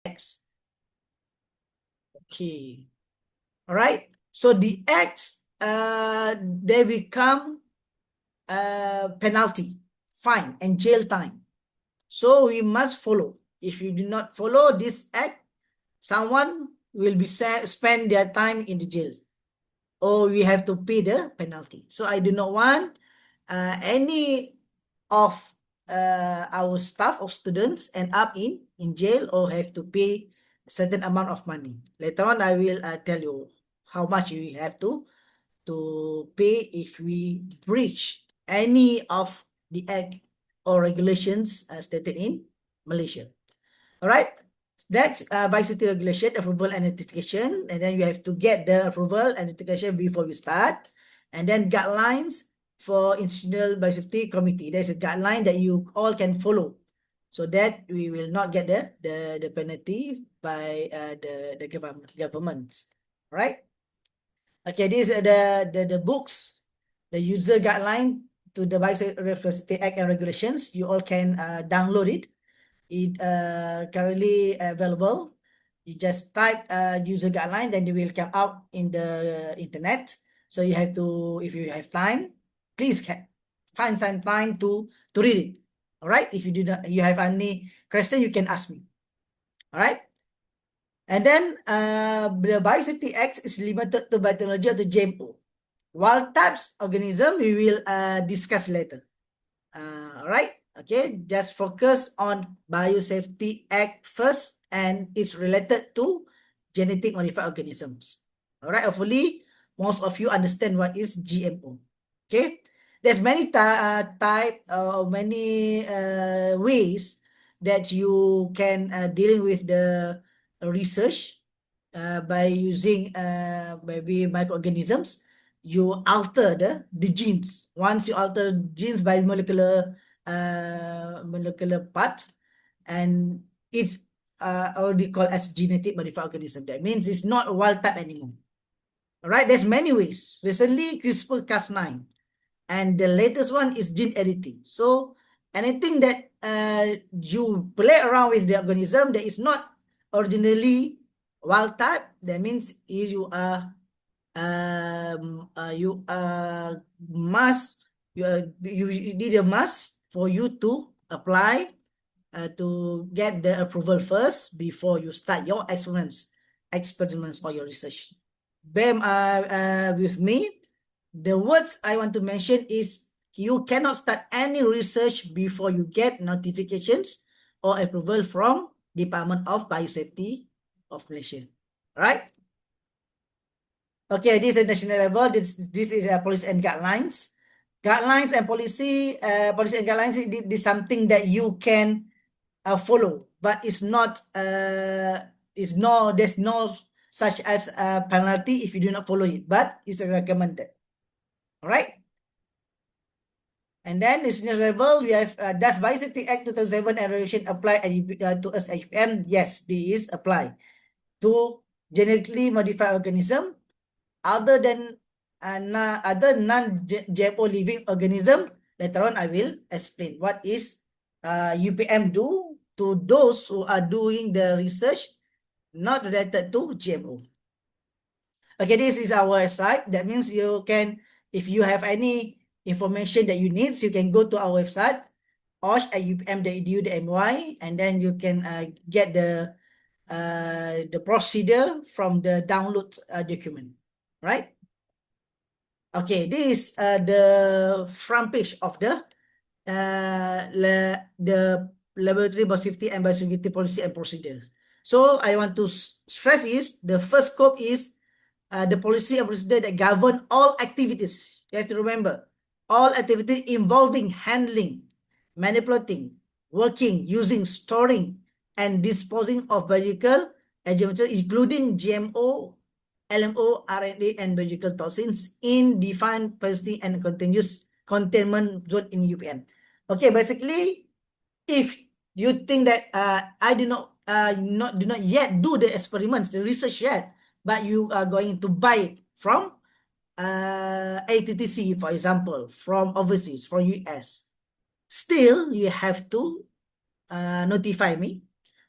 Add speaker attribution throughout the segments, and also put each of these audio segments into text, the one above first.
Speaker 1: acts. Okay. All right. So the acts, they become penalty, fine, and jail time. So we must follow. If you do not follow this act, someone will be spend their time in the jail, or we have to pay the penalty. So I do not want any of our staff or students end up in jail or have to pay a certain amount of money. Later on, I will tell you how much we have to pay if we breach any of the act or regulations stated in Malaysia. All right. That's biosecurity regulation, approval and notification. And then you have to get the approval and notification before you start. And then guidelines for Institutional Biosafety Committee. There's a guideline that you all can follow, so that we will not get the penalty by the governments. All right. Okay, this is the books, the user guideline to the Biosafety Act and regulations. You all can download it. It currently available. You just type user guideline, then it will come out in the internet. So you have to, if you have time, please find some time to read it. All right. If you do not, you have any question, you can ask me. All right. And then the Biosafety Act is limited to biotechnology or to GMO. Wild types organism we will discuss later. All right. Okay, just focus on Biosafety Act first, and it's related to genetic modified organisms. All right, hopefully most of you understand what is GMO. Okay, there's many type or many ways that you can dealing with the research by using maybe microorganisms. You alter the genes. Once you alter genes by molecular parts, and it's already called as genetic modified organism. That means it's not a wild type anymore. All right, there's many ways. Recently, CRISPR-Cas9, and the latest one is gene editing. So anything that you play around with the organism that is not originally wild type, that means you are you need a must for you to apply to get the approval first before you start your experiments or your research. Bear with me. The words I want to mention is you cannot start any research before you get notifications or approval from Department of Biosafety of Malaysia. All right. Okay, this is national level. This is policy and guidelines. Guidelines and policy and guidelines is something that you can follow, but it's not there's no such as a penalty if you do not follow it, but it's recommended. All right. And then national level, we have does Biosafety Act 2007 and regulation apply to us at UPM? Yes, this apply to genetically modified organism other than other non-GMO living organism. Later on, I will explain what is UPM do to those who are doing the research not related to GMO. Okay, this is our website. That means you can, if you have any information that you need, so you can go to our website, osh@upm.edu.my, and then you can get the procedure from the download document, right? Okay, this is the front page of the laboratory biosafety and biosecurity policy and procedures. So I want to stress is the first scope is the policy and procedure that govern all activities. You have to remember, all activities involving handling, manipulating, working, using, storing, and disposing of biological agent material, including GMO, LMO, RNA, and biological toxins in defined facility and continuous containment zone in UPM. Okay, basically, if you think that I do not yet do the experiments, the research yet, but you are going to buy it from ATTC, for example, from overseas, from US, still you have to notify me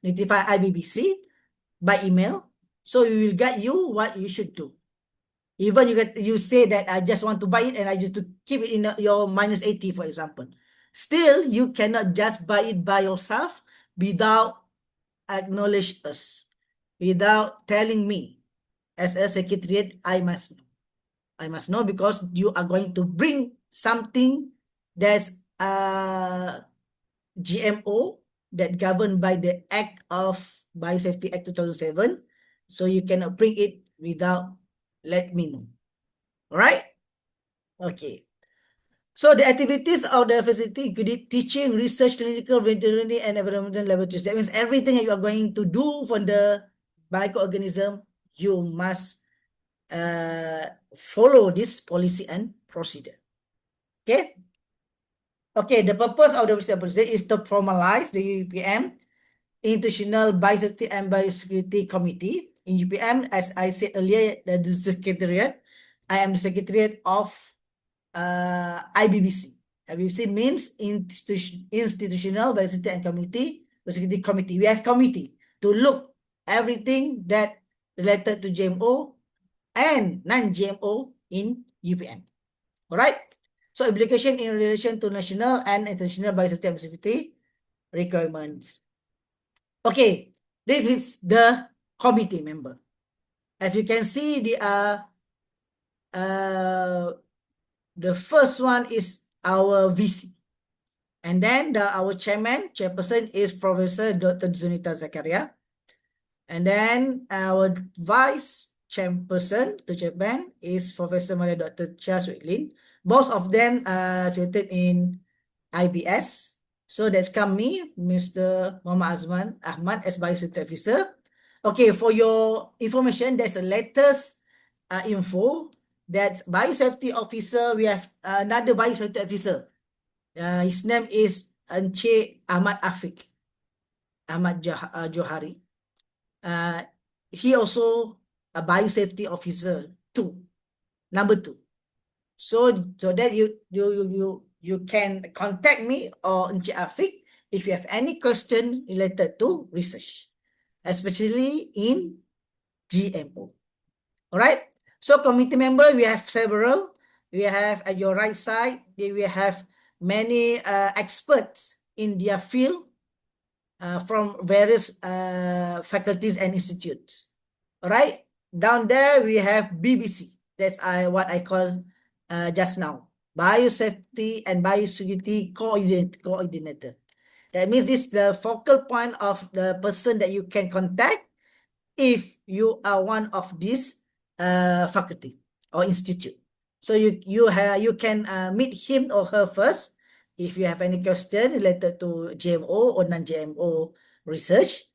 Speaker 1: notify IBBC by email. So we will guide you what you should do. Even you say that I just want to buy it and I just to keep it in your -80, for example. Still, you cannot just buy it by yourself without acknowledge us, without telling me. As a secretariat, I must know because you are going to bring something that's GMO that governed by the Act of Biosafety Act 2007. So you cannot bring it without let me know. All right? Okay. So the activities of the facility include teaching, research, clinical, veterinary, and environmental laboratories. That means everything that you are going to do for the microorganism, you must follow this policy and procedure. Okay? Okay, the purpose of the procedure is to formalize the UPM, International Biosafety and Biosecurity Committee. In UPM, as I said earlier, the secretariat. I am the secretariat of IBBC. IBBC means Institutional Biosafety and Biosecurity Committee. We have committee to look everything that related to GMO and non-GMO in UPM. All right. So application in relation to national and international biosafety and biosecurity requirements. Okay, this is the committee member. As you can see, the first one is our VC. And then our chairperson is Professor Dr. Zunita Zakaria. And then our vice chairperson, the chairman, is Professor Maria Dr. Chia Suitlin. Both of them are situated in IBS. So that's come me, Mr. Muhammad Azman Ahmad as Biosafety Officer. Okay, for your information, there's a latest info that Biosafety Officer, we have another Biosafety Officer. His name is Encik Ahmad Johari. He also a Biosafety Officer number 2. So that you can contact me or Encik Afiq if you have any question related to research, especially in GMO. All right. So committee member, we have several. We have at your right side, we have many experts in their field from various faculties and institutes. All right. Down there, we have BBC. That's what I call just now. Biosafety and Biosecurity Coordinator. That means this is the focal point of the person that you can contact if you are one of these faculty or institute. So you can meet him or her first if you have any question related to GMO or non-GMO research.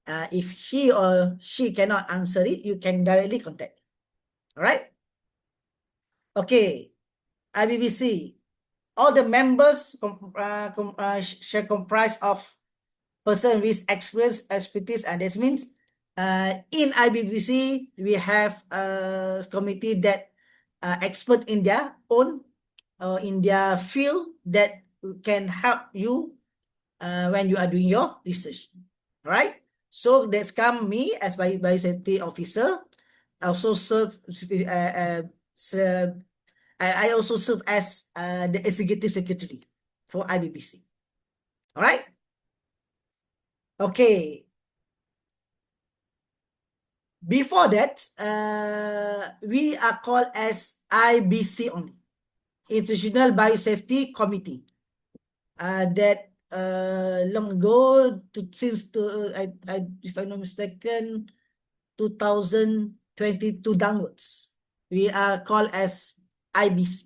Speaker 1: If he or she cannot answer it, you can directly contact. All right. Okay. IBBC. All the members shall comprise of person with experience, expertise, and this means in IBBC, we have a committee that expert in their own in their field that can help you when you are doing your research. All right. So that's come me as Biosafety Officer. I also serve. I also serve as the Executive Secretary for IBBC. All right. Okay. Before that, we are called as IBC only, International Biosafety Committee. That long ago, if I'm not mistaken, 2022 downwards, we are called as IBC.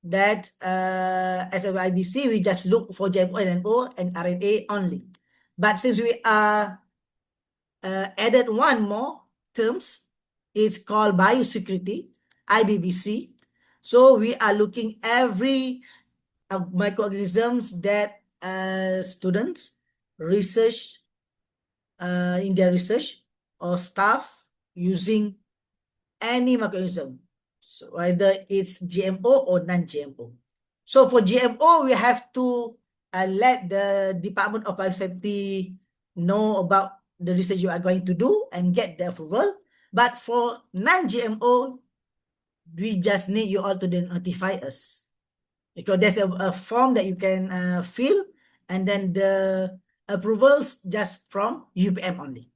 Speaker 1: That as an IBC, we just look for GMO and RNA only. But since we are added one more terms, it's called Biosecurity, IBBC. So we are looking every microorganisms that students research in their research or staff using any microorganism, so whether it's GMO or non-GMO. So for GMO, we have to let the Department of Biosafety know about the research you are going to do and get the approval. But for non-GMO, we just need you all to then notify us, because there's a form that you can fill, and then the approvals just from UPM only.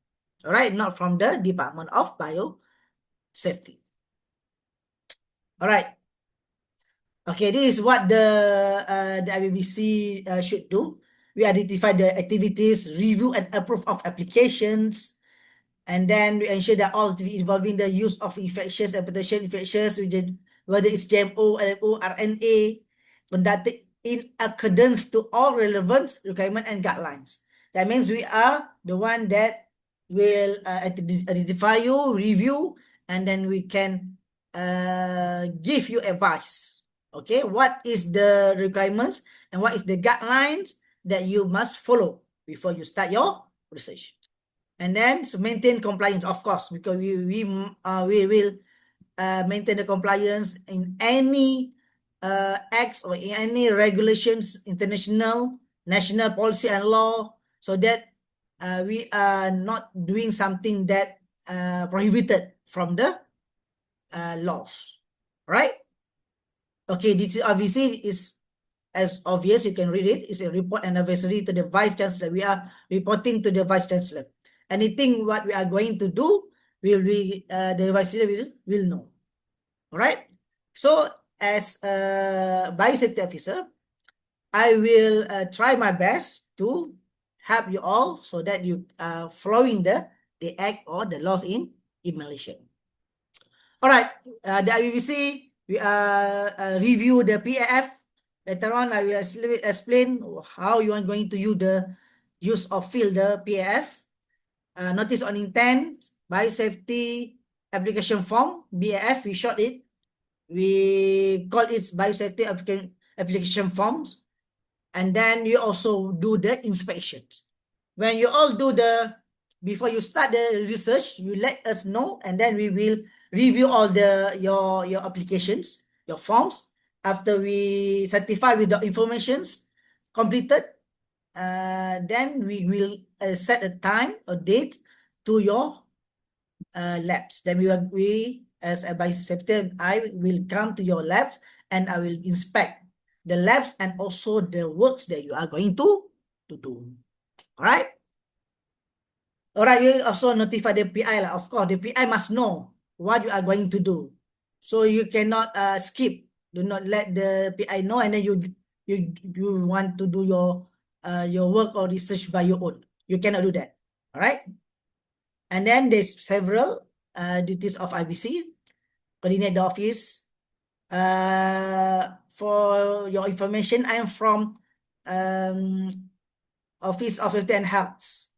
Speaker 1: All right, not from the Department of Biosafety. All right. Okay, this is what the IBBC should do. We identify the activities, review and approve of applications, and then we ensure that all involving the use of infectious and potential infectious, whether it's GMO, LMO, RNA, conducted in accordance to all relevant requirements and guidelines. That means we are the one that will identify you, review, and then we can give you advice. Okay, what is the requirements and what is the guidelines that you must follow before you start your research. And then so maintain compliance, of course, because we will maintain the compliance in any acts or in any regulations, international, national policy and law, so that we are not doing something that prohibited from the laws, right? Okay, this is obviously is as obvious, you can read it. It's a report and advisory to the Vice Chancellor. We are reporting to the Vice Chancellor. Anything what we are going to do will be the Vice Chancellor will know. All right. So as a Biosafety Officer, I will try my best to help you all so that you are following the act or the laws in Malaysia. All right. The IBBC, we review the PAF. Later on, I will explain how you are going to use the PAF. Notice on intent, biosafety application form, BAF, we short it. We call it biosafety application forms. And then you also do the inspections. When you all do before you start the research, you let us know, and then we will review all your applications, your forms. After we certify with the informations completed, then we will set a time or date to your labs. Then we as a biosafety, I will come to your labs and I will inspect the labs and also the works that you are going to do. All right. All right, you also notify the PI lah. Of course, the PI must know what you are going to do. So you cannot skip. Do not let the PI know, and then you want to do your work or research by your own. You cannot do that. All right. And then there's several duties of IBC. Coordinate the office. For your information, I am from Office of Health and Health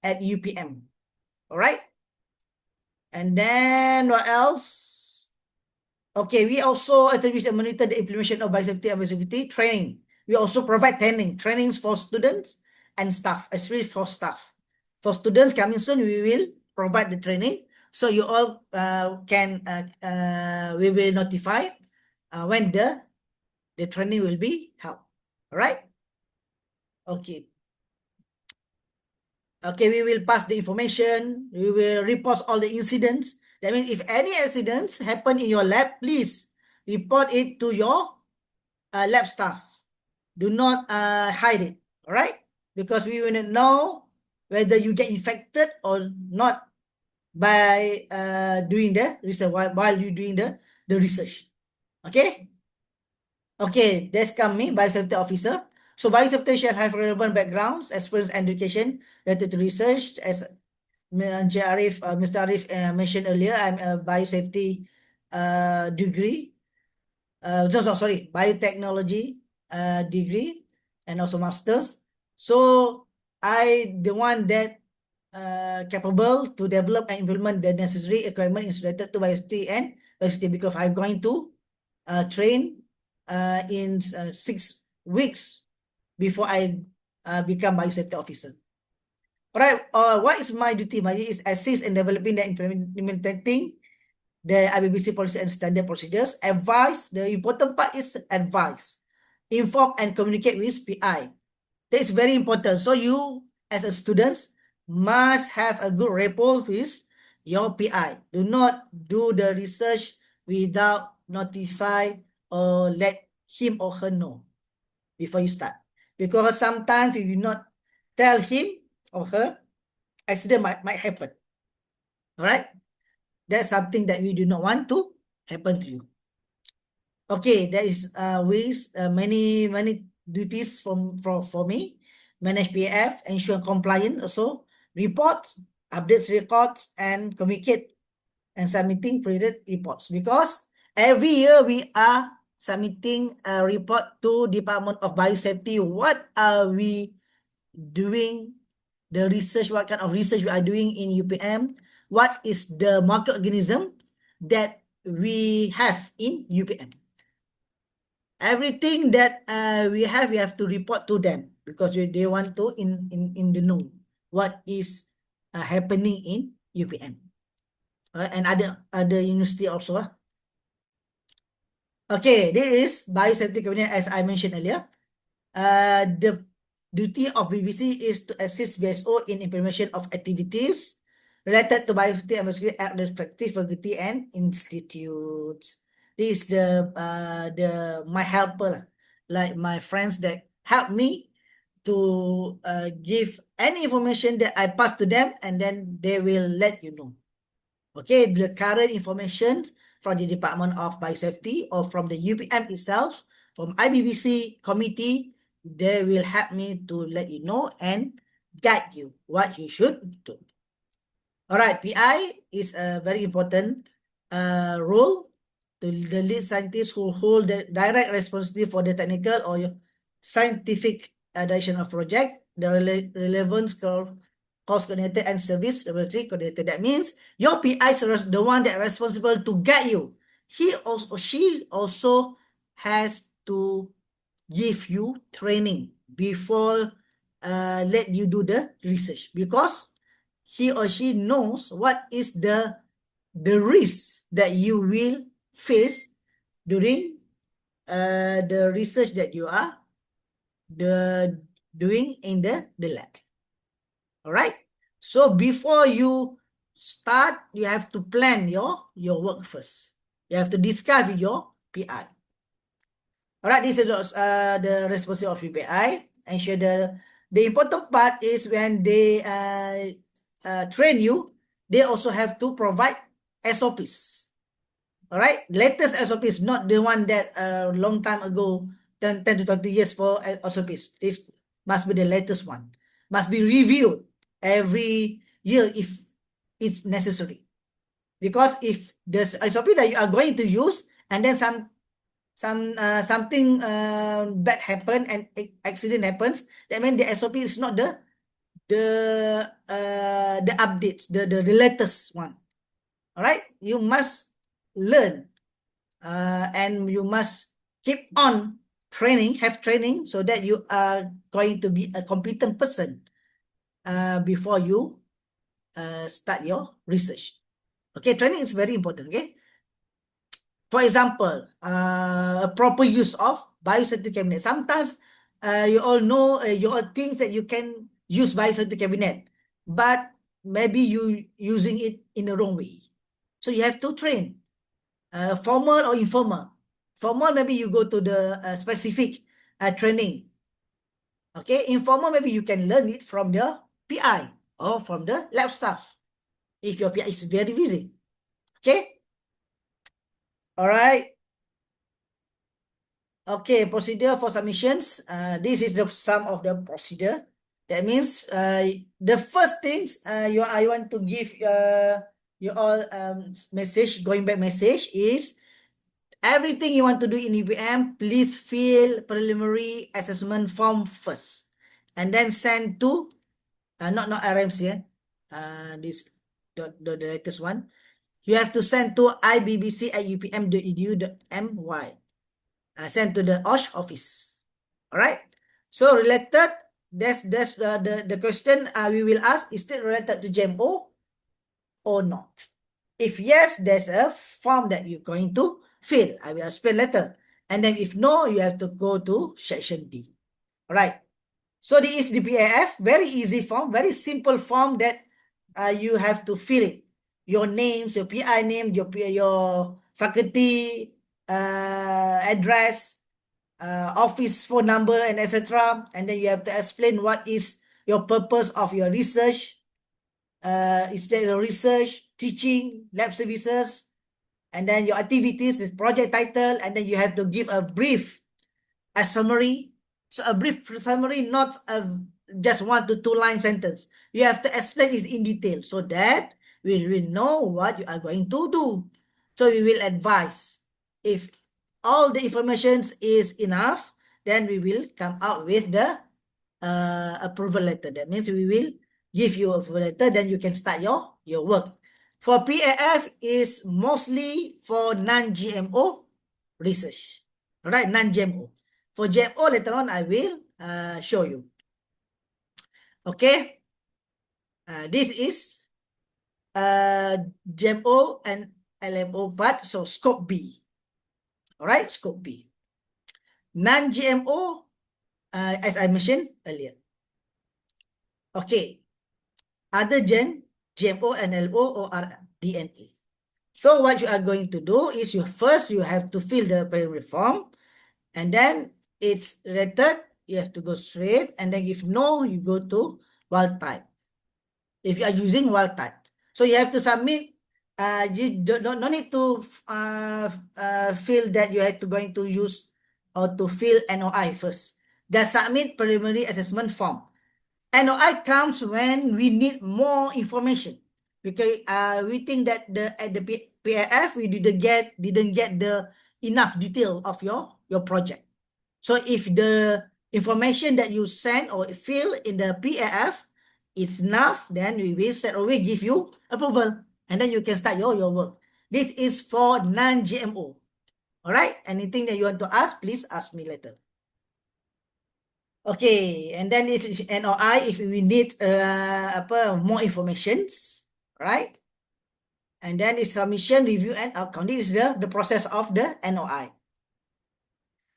Speaker 1: at UPM. All right. And then what else? Okay, we also establish and monitor the implementation of biosafety and biosecurity training. We also provide trainings for students and staff, especially for staff. For students coming soon, we will provide the training. So you all we will notify when the training will be held. All right. Okay. Okay, we will pass the information. We will report all the incidents. That means if any accidents happen in your lab, please report it to your lab staff. Do not hide it, all right? Because we will not know whether you get infected or not by doing the research, while you're doing the research. Okay? Okay, that's come me, Biosafety Officer. So biosafety shall have relevant backgrounds, experience, and education related to research. As Mr. Arif mentioned earlier, I'm a biosafety degree. Sorry, biotechnology degree and also masters. So I the one that capable to develop and implement the necessary requirements related to biosafety and biosafety, because I'm going to train in 6 weeks before I become biosafety officer. All right, what is my duty? My duty is assist in developing the implementing the IBBC policy and standard procedures. Advise, the important part is advise. Inform and communicate with PI. That is very important. So you as a student must have a good rapport with your PI. Do not do the research without notify or let him or her know before you start. Because sometimes if you not tell him or her, accident might happen. All right? That's something that we do not want to happen to you. Okay, there is ways, many duties for me. Manage PF, ensure compliance also, report, updates records, and communicate and submitting periodic reports. Because every year we are submitting a report to Department of Biosafety. What are we doing? The research, what kind of research we are doing in UPM? What is the market organism that we have in UPM? Everything that we have to report to them because they want to in the know what is happening in UPM and other university also. Okay, this is Biosafety Cabinet as I mentioned earlier. The duty of BBC is to assist BSO in implementation of activities related to Biosafety and Biosecurity at respective faculty and institutes. This is the my helper, like my friends that help me to give any information that I pass to them, and then they will let you know. Okay, the current information from the Department of Biosafety or from the UPM itself, from IBBC committee, they will help me to let you know and guide you what you should do. All right, PI is a very important role to the lead scientists who hold the direct responsibility for the technical or scientific direction of project, the relevance curve, cost coordinator and service regulatory coordinator. That means your PI is the one that is responsible to guide you. He also, she also has to give you training before let you do the research, because he or she knows what is the risk that you will face during the research that you are doing in the lab. All right. So before you start, you have to plan your work first. You have to discuss with your PI. All right. This is the responsibility of PI. Ensure the important part is when they train you, they also have to provide SOPs. All right. Latest SOPs, not the one that long time ago, 10 to 20 years for SOPs. This must be the latest one. Must be reviewed every year if it's necessary. Because if the SOP that you are going to use and then something bad happen and accident happens, that means the SOP is not the updates, the latest one. All right, you must learn and you must keep on have training so that you are going to be a competent person before you start your research. Okay, training is very important. Okay, for example, a proper use of biosafety cabinet. Sometimes you all know, you all think that you can use biosafety cabinet, but maybe you using it in the wrong way. So you have to train, formal or informal. Formal, maybe you go to the specific training. Okay, informal, maybe you can learn it from the PI or from the lab staff if your PI is very busy. Okay. All right. Okay, procedure for submissions. This is some of the procedure. That means the first things I want to give you all going back message is everything you want to do in UPM, please fill preliminary assessment form first, and then send to not RMC. This the latest one. You have to send to ibbc@upm.edu.my. Send to the OSH office. All right. So related, that's the question we will ask, is it related to GMO or not? If yes, there's a form that you're going to fill. I will explain later. And then if no, you have to go to section D. All right. So this is the PAF, very easy form, very simple form that you have to fill it. Your names, your PI name, your faculty address, office phone number, and etc. And then you have to explain what is your purpose of your research. Is there your research, teaching, lab services, and then your activities, the project title, and then you have to give a brief, a summary. So a brief summary, not just 1 to 2 line sentence. You have to explain it in detail so that we will know what you are going to do. So we will advise. If all the information is enough, then we will come out with the approval letter. That means we will give you a approval letter, then you can start your work. For PAF is mostly for non-GMO research. Right, non-GMO. For GMO, later on, I will show you. Okay. This is GMO and LMO part, so scope B. All right, scope B. Non-GMO, as I mentioned earlier. Okay. Other than GMO and LMO or DNA. So what you are going to do is you have to fill the primary form, and then it's rated, you have to go straight, and then if no, you go to wild type. If you are using wild type, so you have to submit. You don't need to feel that you have to going to use or to fill NOI first. Just submit preliminary assessment form. NOI comes when we need more information, because we think that at the PAF we didn't get the enough detail of your project. So if the information that you send or fill in the PAF it's enough, then we will straight away give you approval, and then you can start your work. This is for non-GMO. All right. Anything that you want to ask, please ask me later. Okay, and then this is NOI if we need more informations, right? And then it's submission, review, and outcome. This is the process of the NOI.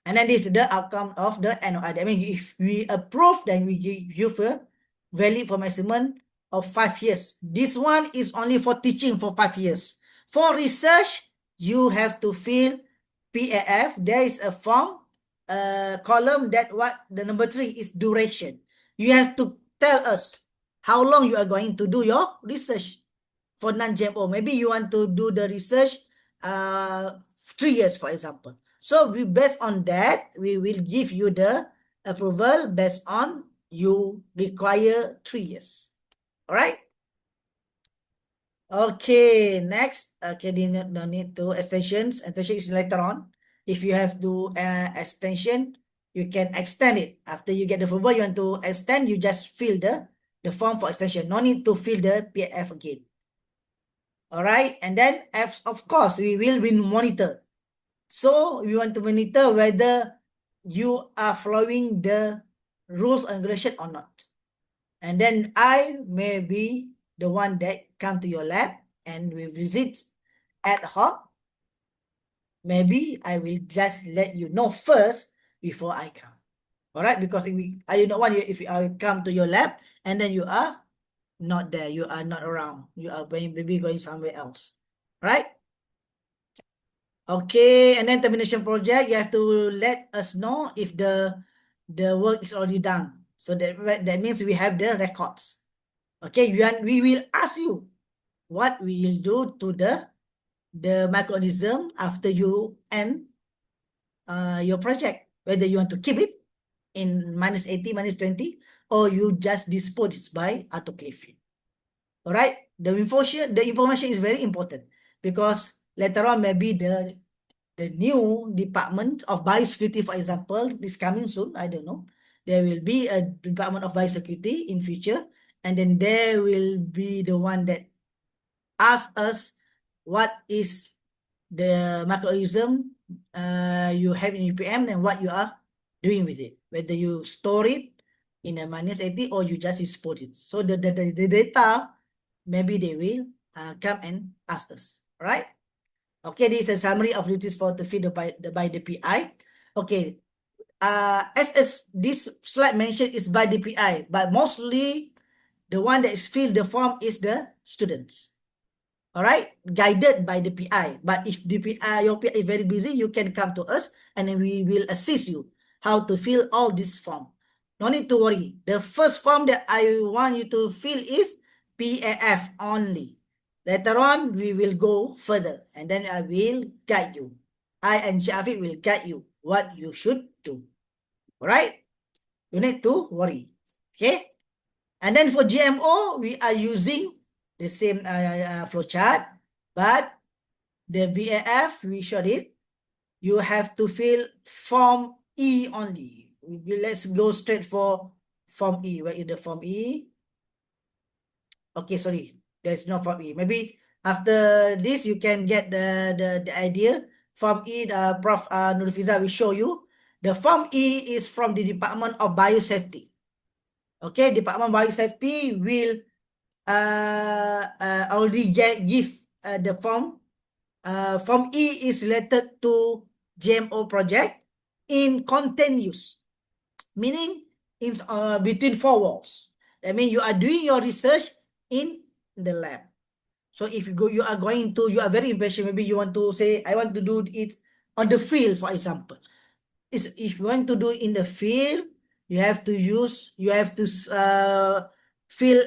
Speaker 1: And then this is the outcome of the NOI. That means if we approve, then we give you a valid for maximum of 5 years. This one is only for teaching for 5 years. For research, you have to fill PAF. There is a form column that what the number 3 is duration. You have to tell us how long you are going to do your research for non-GMO. Maybe you want to do the research 3 years, for example. So we based on that, we will give you the approval based on you require 3 years. All right. Okay, next. Okay, no need to extensions. Extension is later on. If you have to extension, you can extend it. After you get the approval, you want to extend, you just fill the form for extension. No need to fill the PF again. All right, and then of course we will monitor. So we want to monitor whether you are following the rules and regulation or not. And then I may be the one that come to your lab and we visit ad hoc. Maybe I will just let you know first before I come. All right, because I do not want you, if I come to your lab and then you are not there, you are not around, you are maybe going somewhere else. Right? Okay, and then termination project, you have to let us know if the work is already done. So that means we have the records. Okay, we will ask you what we will do to the microorganism after you end your project, whether you want to keep it in -80, -20, or you just dispose it by autoclaving. All right, the information is very important, because later on maybe the new department of biosecurity, for example, is coming soon. I don't know. There will be a department of biosecurity in future, and then there will be the one that ask us what is the microorganism you have in UPM and what you are doing with it, whether you store it in a -80 or you just dispose it. So the data, maybe they will come and ask us, right? Okay, this is a summary of duties for to feed by the PI. Okay, as this slide mentioned, is by DPI, but mostly the one that is filled the form is the students. All right, guided by the PI. But if the PI, your PI is very busy, you can come to us and then we will assist you how to fill all this form. No need to worry. The first form that I want you to fill is PAF only. Later on, we will go further and then I will guide you. I and Shafiq will guide you what you should do. All right? You need to worry. Okay? And then for GMO, we are using the same flowchart, but the BAF, we showed it. You have to fill Form E only. Let's go straight for Form E. Where is the Form E? Okay, sorry. There's no Form E. Maybe after this, you can get the idea. Form E, Prof. Nurfiza will show you. The Form E is from the Department of Biosafety. Okay, Department of Biosafety will already give the form. Form E is related to GMO project in content use, meaning in between four walls. That means you are doing your research in the lab. So if you are very impatient, maybe you want to say, I want to do it on the field, for example. If you want to do in the field, you have to fill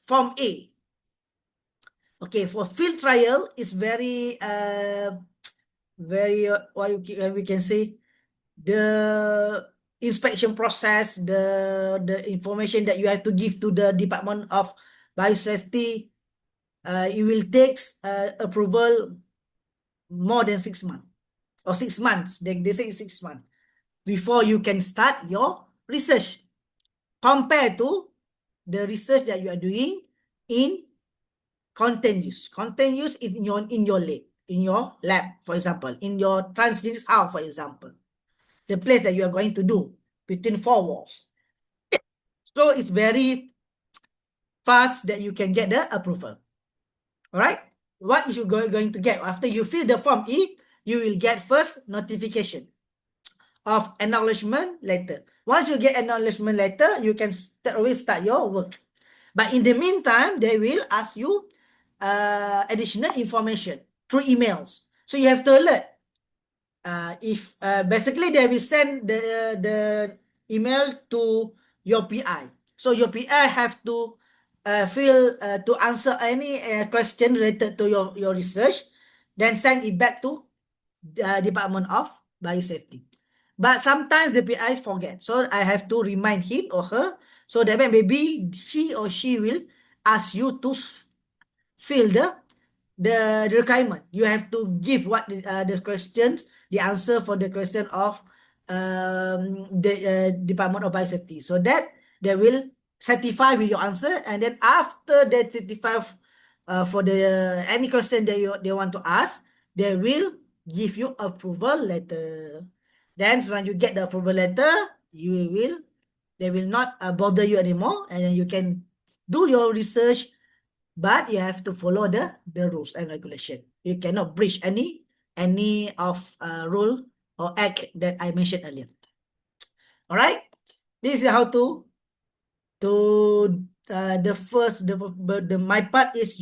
Speaker 1: Form A. Okay, for field trial, it's very what we can say, the inspection process, the information that you have to give to the Department of Biosafety, it will take approval more than 6 months or 6 months. They say 6 months before you can start your research, compared to the research that you are doing in content use. Content use is in your lab, for example, in your transgenic house, for example, the place that you are going to do between four walls. So it's very fast that you can get the approval. All right. What is you going to get after you fill the Form E? You will get first notification of acknowledgement letter. Once you get acknowledgement letter, you can start your work. But in the meantime, they will ask you additional information through emails. So you have to alert. If basically they will send the email to your PI. So your PI have to to answer any question related to your research, then send it back to the Department of Biosafety. But sometimes the PI forget, so I have to remind him or her, so that maybe he or she will ask you to fill the requirement. You have to give what the questions, the answer for the question of the Department of Biosafety, so that they will certify with your answer, and then after they certify for the any question that they want to ask, they will give you approval letter. Then when you get the approval letter, they will not bother you anymore, and then you can do your research, but you have to follow the rules and regulation. You cannot breach any of rule or act that I mentioned earlier. All right, this is how to the first my part is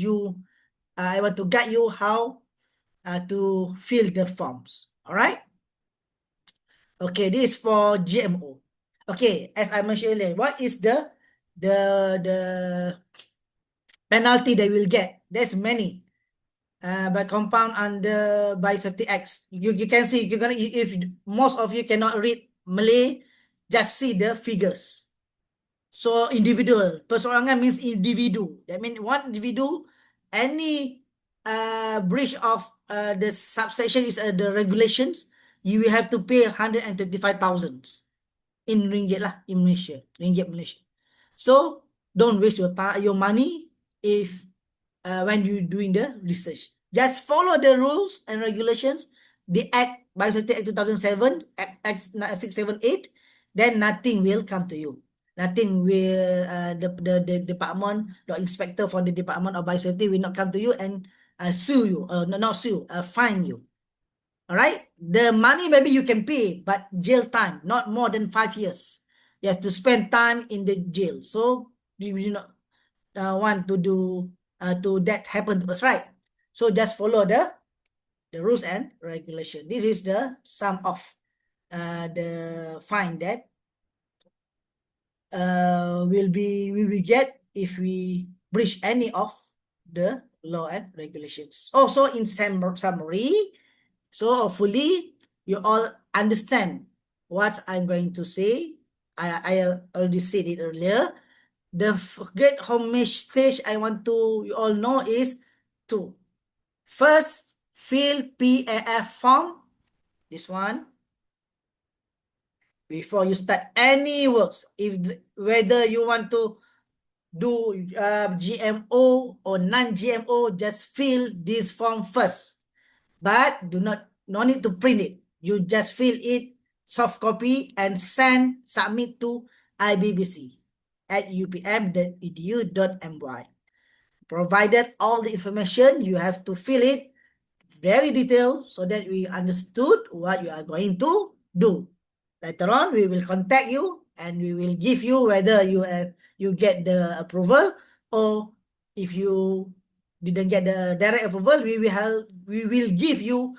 Speaker 1: I want to guide you how to fill the forms. All right. Okay, this is for GMO. Okay, as I mentioned earlier, what is the penalty they will get? There's many. By compound under Biosafety Act. You can see, if most of you cannot read Malay, just see the figures. So individual, persoarangan means individu. That means one individu, any breach of the subsection is the regulations, you will have to pay 125,000 in ringgit lah, in Malaysia, ringgit Malaysia. So don't waste your money if when you're doing the research. Just follow the rules and regulations, the Act, Biosafety Act 2007, Act 678, then nothing will come to you. Nothing will, the department, the inspector from the Department of Biosafety will not come to you and sue you, not sue, fine you. All right, the money maybe you can pay, but jail time not more than 5 years. You have to spend time in the jail. So we do not want to do to that happen to us, right? So just follow the rules and regulation. This is the sum of the fine that we will get if we breach any of the law and regulations. Also, in summary, so hopefully you all understand what I'm going to say. I already said it earlier. The great home message I want to you all know is to first fill PAF form, this one, before you start any works. Whether you want to do GMO or non-GMO, just fill this form first. But no need to print it. You just fill it, soft copy, and submit to IBBC at upm.edu.my. Provided all the information, you have to fill it very detailed so that we understood what you are going to do. Later on, we will contact you and we will give you whether you get the approval, or if you didn't get the direct approval, we will give you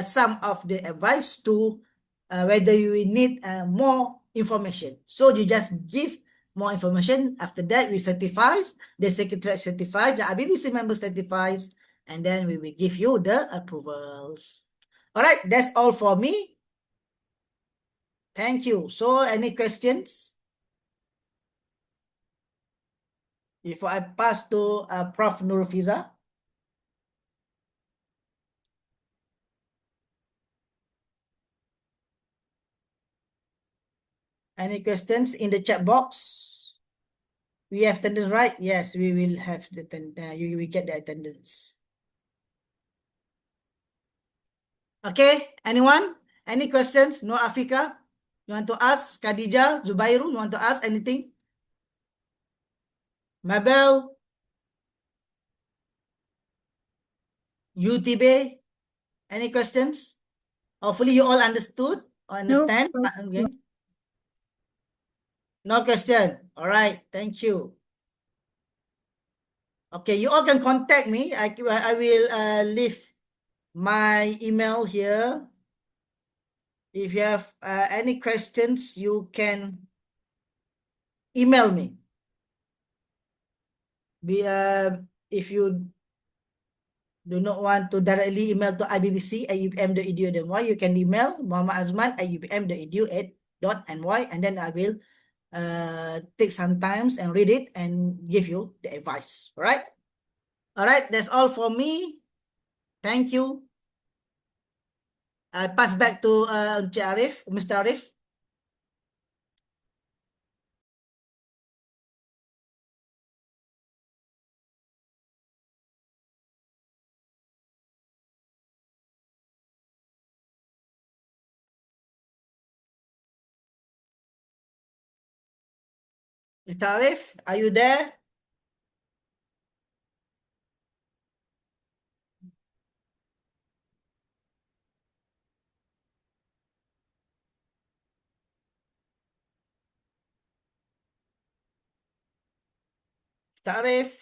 Speaker 1: some of the advice to whether you need more information. So you just give more information. After that, we certifies, the secretary certifies, the IBBC member certifies, and then we will give you the approvals. All right, that's all for me. Thank you. So any questions? Before I pass to Prof. Nurfiza. Any questions in the chat box? We have attendance, right? Yes, we will have the you will get the attendance. Okay, anyone? Any questions? No, Africa? You want to ask? Khadija, Zubairu, you want to ask anything? Mabel? UTB? Any questions? Hopefully you all understood or understand.
Speaker 2: No.
Speaker 1: Okay. No question. All right. Thank you. Okay, you all can contact me. I will leave my email here. If you have any questions, you can email me. If you do not want to directly email to ibbc@upm.edu.my, you can email Muhammad Azman @upm.edu.my, and then I will take some time and read it and give you the advice. All right? All right, that's all for me. Thank you. I pass back to Mr. Arif. Mr. Arif, are you there? Mr. Arif?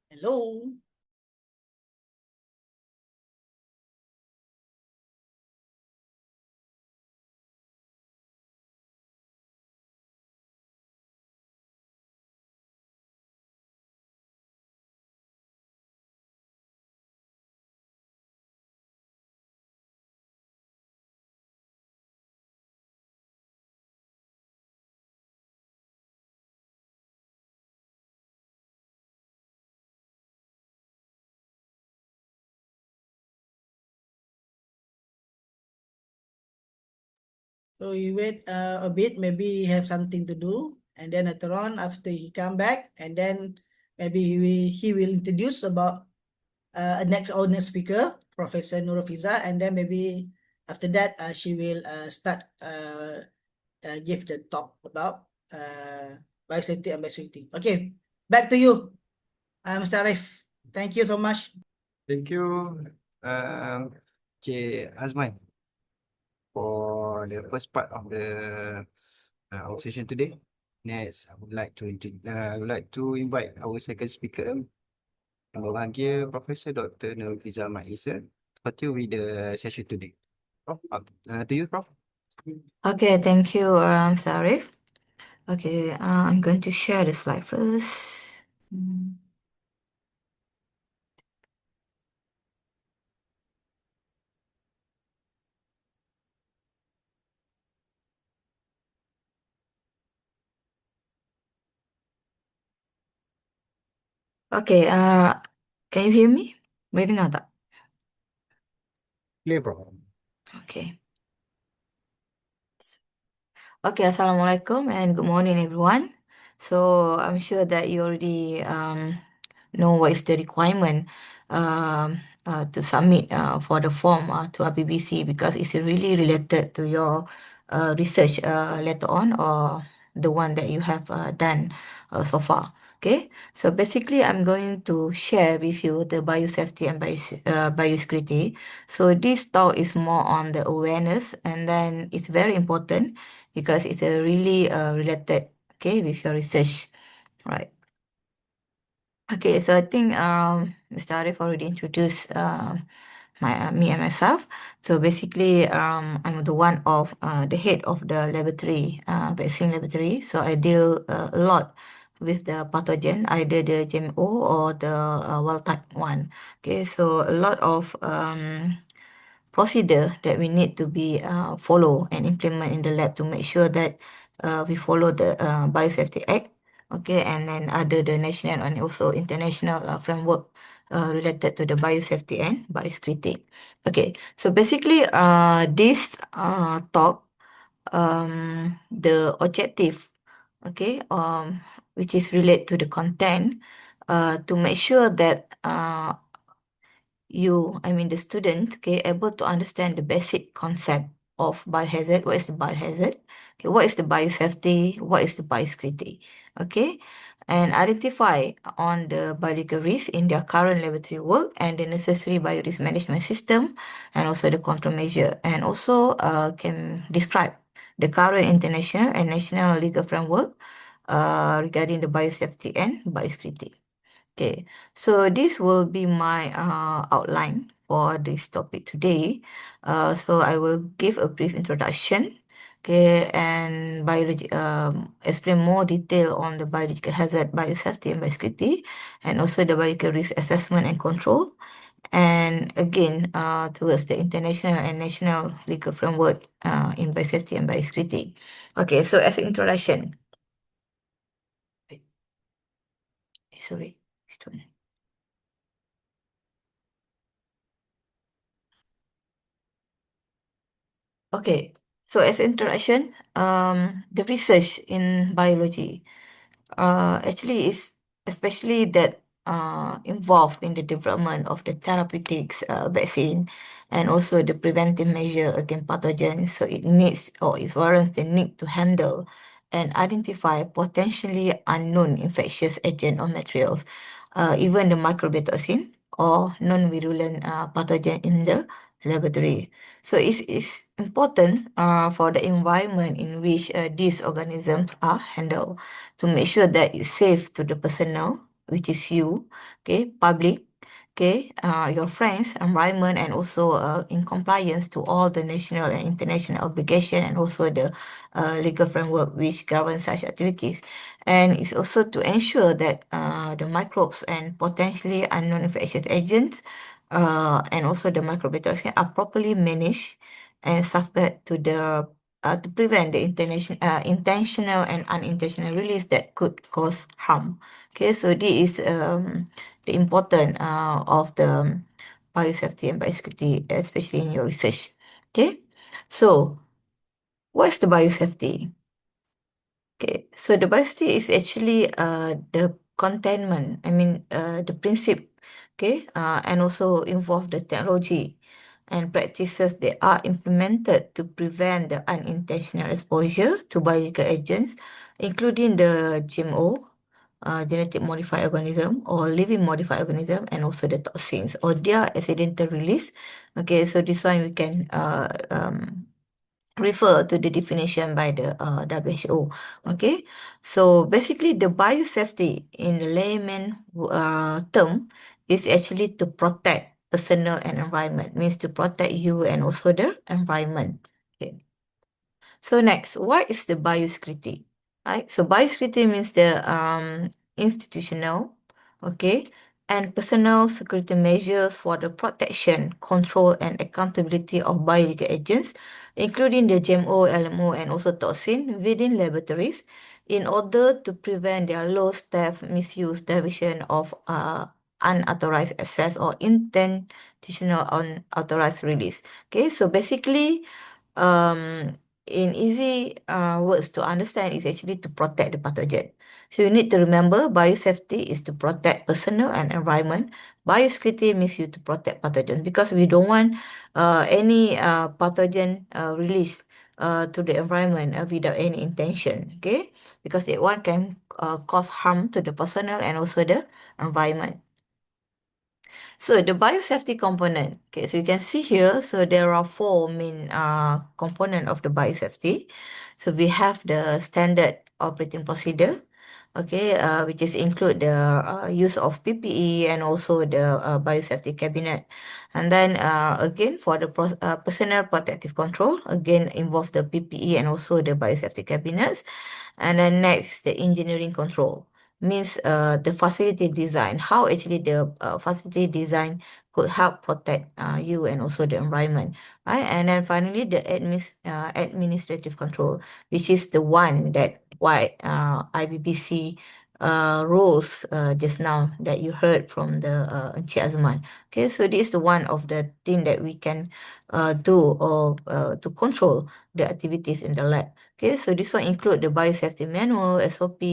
Speaker 1: Hello? So you wait a bit, maybe he have something to do, and then later on, after he come back, and then maybe he will introduce about a next speaker, Professor Nurofiza, and then maybe after that, she will start give the talk about Biosafety and biosecurity. Okay, back to you, Mr. Arif. Thank you so much.
Speaker 2: Thank you, Azman, for the first part of the our session today. Next, I would like to invite our second speaker, yang berbahagia Professor Dr. Nurfiza Ahmad Isa, to continue with the session today. Prof, to you, Prof.
Speaker 3: Okay, thank you, Sarif. Okay, I'm going to share the slide first. Okay, can you hear me? Boleh dengar tak?
Speaker 2: Clear, Prof.
Speaker 3: Okay. Okay, Assalamualaikum and good morning, everyone. So I'm sure that you already know what is the requirement to submit for the form to RBBC because it's really related to your research later on or the one that you have done so far. Okay, so basically I'm going to share with you the biosafety and biosecurity. So this talk is more on the awareness and then it's very important because it's a really related, okay, with your research, right? Okay, so I think Mr. Arif already introduced me and myself. So basically, I'm the one of the head of the laboratory, vaccine laboratory. So I deal a lot with the pathogen, either the GMO or the wild type one. Okay, so a lot of procedure that we need to be follow and implement in the lab to make sure that we follow the Biosafety Act, okay, and then other the national and also international framework related to the biosafety and biosecurity. Okay, so basically, this talk, the objective, okay, which is related to the content, to make sure that I mean the student, okay, able to understand the basic concept of biohazard. What is the biohazard? Okay, what is the biosafety? What is the biosecurity? Okay, and identify on the biological risk in their current laboratory work and the necessary biorisk management system, and also the control measure, and also can describe the current international and national legal framework regarding the biosafety and biosecurity. Okay, so this will be my outline for this topic today. So I will give a brief introduction, okay, and explain more detail on the biological hazard, biosafety, and biosecurity, and also the biological risk assessment and control. And again, towards the international and national legal framework in biosafety and biosecurity. Okay, so as an introduction, wait, sorry. Okay, so as introduction, the research in biology actually is especially that involved in the development of the therapeutics vaccine and also the preventive measure against pathogens. So it needs or it warrants the need to handle and identify potentially unknown infectious agent or materials, even the microbial toxin or non-virulent pathogen in the laboratory. So it's important for the environment in which these organisms are handled to make sure that it's safe to the personnel, which is you, okay, public, okay, your friends, environment, and also in compliance to all the national and international obligation and also the legal framework which governs such activities. And it's also to ensure that the microbes and potentially unknown infectious agents and also the microbiota are properly managed and safeguard to prevent the intentional and unintentional release that could cause harm. Okay, so this is the important of the biosafety and biosecurity, especially in your research. Okay, so what's the biosafety? Okay, so the biosafety is actually the containment. I mean the principle. Okay, and also involve the technology and practices that are implemented to prevent the unintentional exposure to biological agents, including the GMO, genetic modified organism or living modified organism, and also the toxins or their accidental release. Okay, so this one we can refer to the definition by the WHO. Okay, so basically the biosafety in the layman term is actually to protect personal and environment, means to protect you and also the environment. Okay. So next, what is the biosecurity? Right. So biosecurity means the institutional, okay, and personal security measures for the protection, control, and accountability of biological agents, including the GMO, LMO, and also toxin within laboratories, in order to prevent their loss, theft, misuse, diversion of unauthorized access or intentional unauthorized release. Okay, so basically, um, in easy words to understand, is actually to protect the pathogen. So you need to remember biosafety is to protect personal and environment. Biosecurity means you to protect pathogens because we don't want any pathogen released to the environment without any intention. Okay, because it one can cause harm to the personal and also the environment. So the biosafety component, okay, so you can see here, so there are four main component of the biosafety. So we have the standard operating procedure, okay, which is include the use of PPE and also the biosafety cabinet. And then again for the personal protective control, again involve the PPE and also the biosafety cabinets. And then next, the engineering control means the facility design, how actually the facility design could help protect you and also the environment, right? And then finally, the administrative control, which is the one that why IBPC rules just now that you heard from the Encik Azman. Okay, so this is the one of the thing that we can do or to control the activities in the lab. Okay, so this one include the biosafety manual, SOP,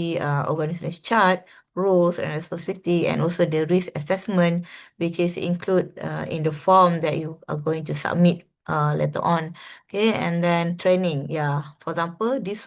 Speaker 3: organization chart, rules and responsibility, and also the risk assessment, which is include in the form that you are going to submit later on. Okay, and then training. Yeah, for example, this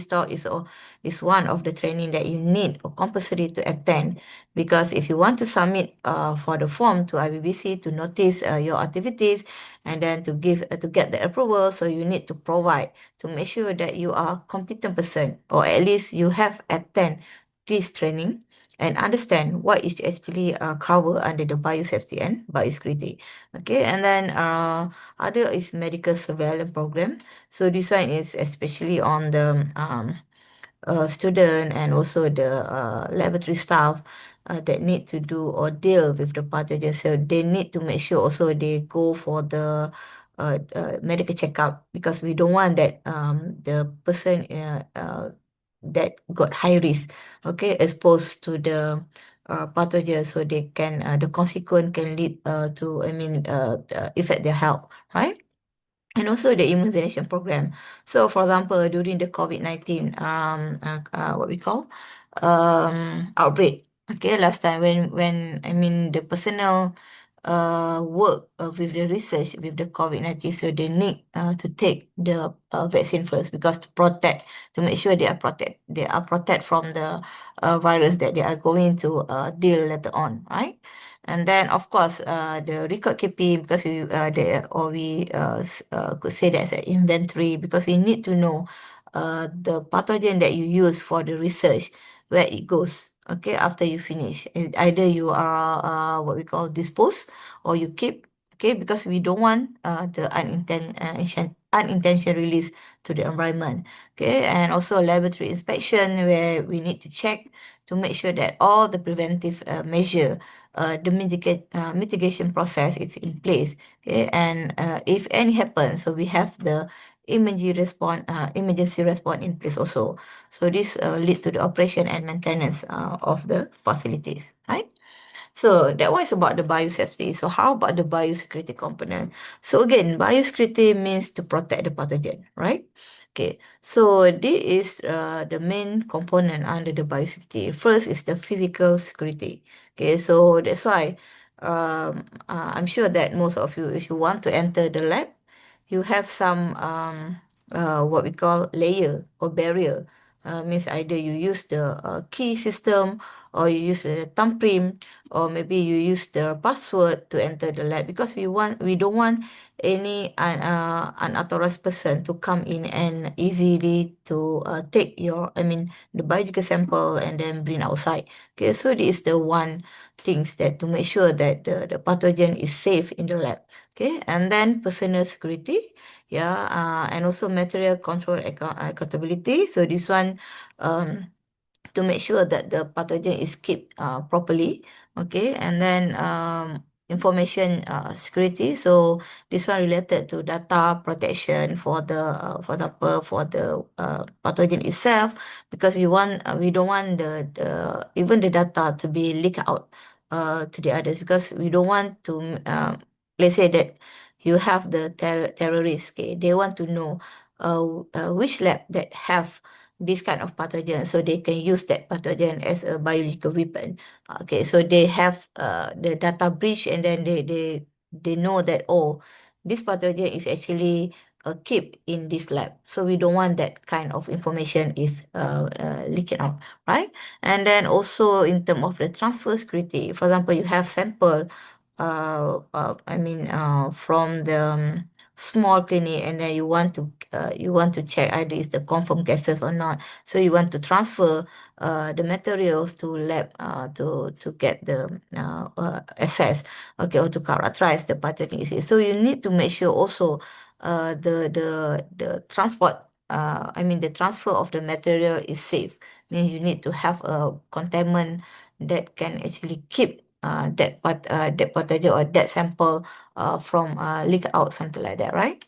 Speaker 3: talk is one of the training that you need or compulsory to attend, because if you want to submit for the form to IBBC to notice your activities and then to get the approval, so you need to provide to make sure that you are competent person or at least you have attend this training and understand what is actually covered under the biosafety and biosecurity. Okay, and then other is medical surveillance program. So this one is especially on the student and also the laboratory staff that need to do or deal with the pathogen. So they need to make sure also they go for the medical checkup, because we don't want that the person that got high risk, okay, exposed to the pathogen, so they can the consequence can lead to affect their health, right? And also the immunization program. So, for example, during the COVID-19, what we call outbreak. Okay, last time when the personnel work with the research with the COVID-19, so they need to take the vaccine first, because to make sure they are protect from the virus that they are going to deal later on, right? And then, of course, the record keeping, because we could say that's an inventory, because we need to know the pathogen that you use for the research, where it goes. Okay, after you finish, either you are what we call dispose or you keep. Okay, because we don't want the unintentional release to the environment. Okay, and also laboratory inspection, where we need to check to make sure that all the preventive measure, the mitigation process is in place. Okay, and if any happens, so we have the emergency response in place also. So this lead to the operation and maintenance of the facilities, right? So that one is about the biosafety. So how about the biosecurity component? So again, biosecurity means to protect the pathogen, right? Okay, so this is the main component under the biosecurity. First is the physical security. Okay, so that's why I'm sure that most of you, if you want to enter the lab, you have some what we call layer or barrier. Means either you use the key system, or you use the thumbprint, or maybe you use the password to enter the lab, because we don't want any unauthorized person to come in and easily to take your, I mean, the biological sample and then bring outside. Okay, so this is the one things that to make sure that the pathogen is safe in the lab. Okay, and then personal security, yeah, and also material control accountability. So this one, to make sure that the pathogen is kept properly. Okay, and then information security. So this one related to data protection for the, for example, for the pathogen itself, because we don't want the even the data to be leaked out to the others, because we don't want to let's say that you have the terrorists, okay, they want to know which lab that have this kind of pathogen, so they can use that pathogen as a biological weapon. Okay, so they have the data breach, and then they know that, oh, this pathogen is actually kept in this lab. So we don't want that kind of information is leaking out, right? And then also in terms of the transfer security, for example, you have sample, from the small clinic, and then you want to check either is the confirmed cases or not. So you want to transfer the materials to lab to get the access, okay, or to characterize the pathogen disease. So you need to make sure also the transport. The transfer of the material is safe. Means you need to have a containment that can actually keep that pathogen or that sample from leak out, something like that, right?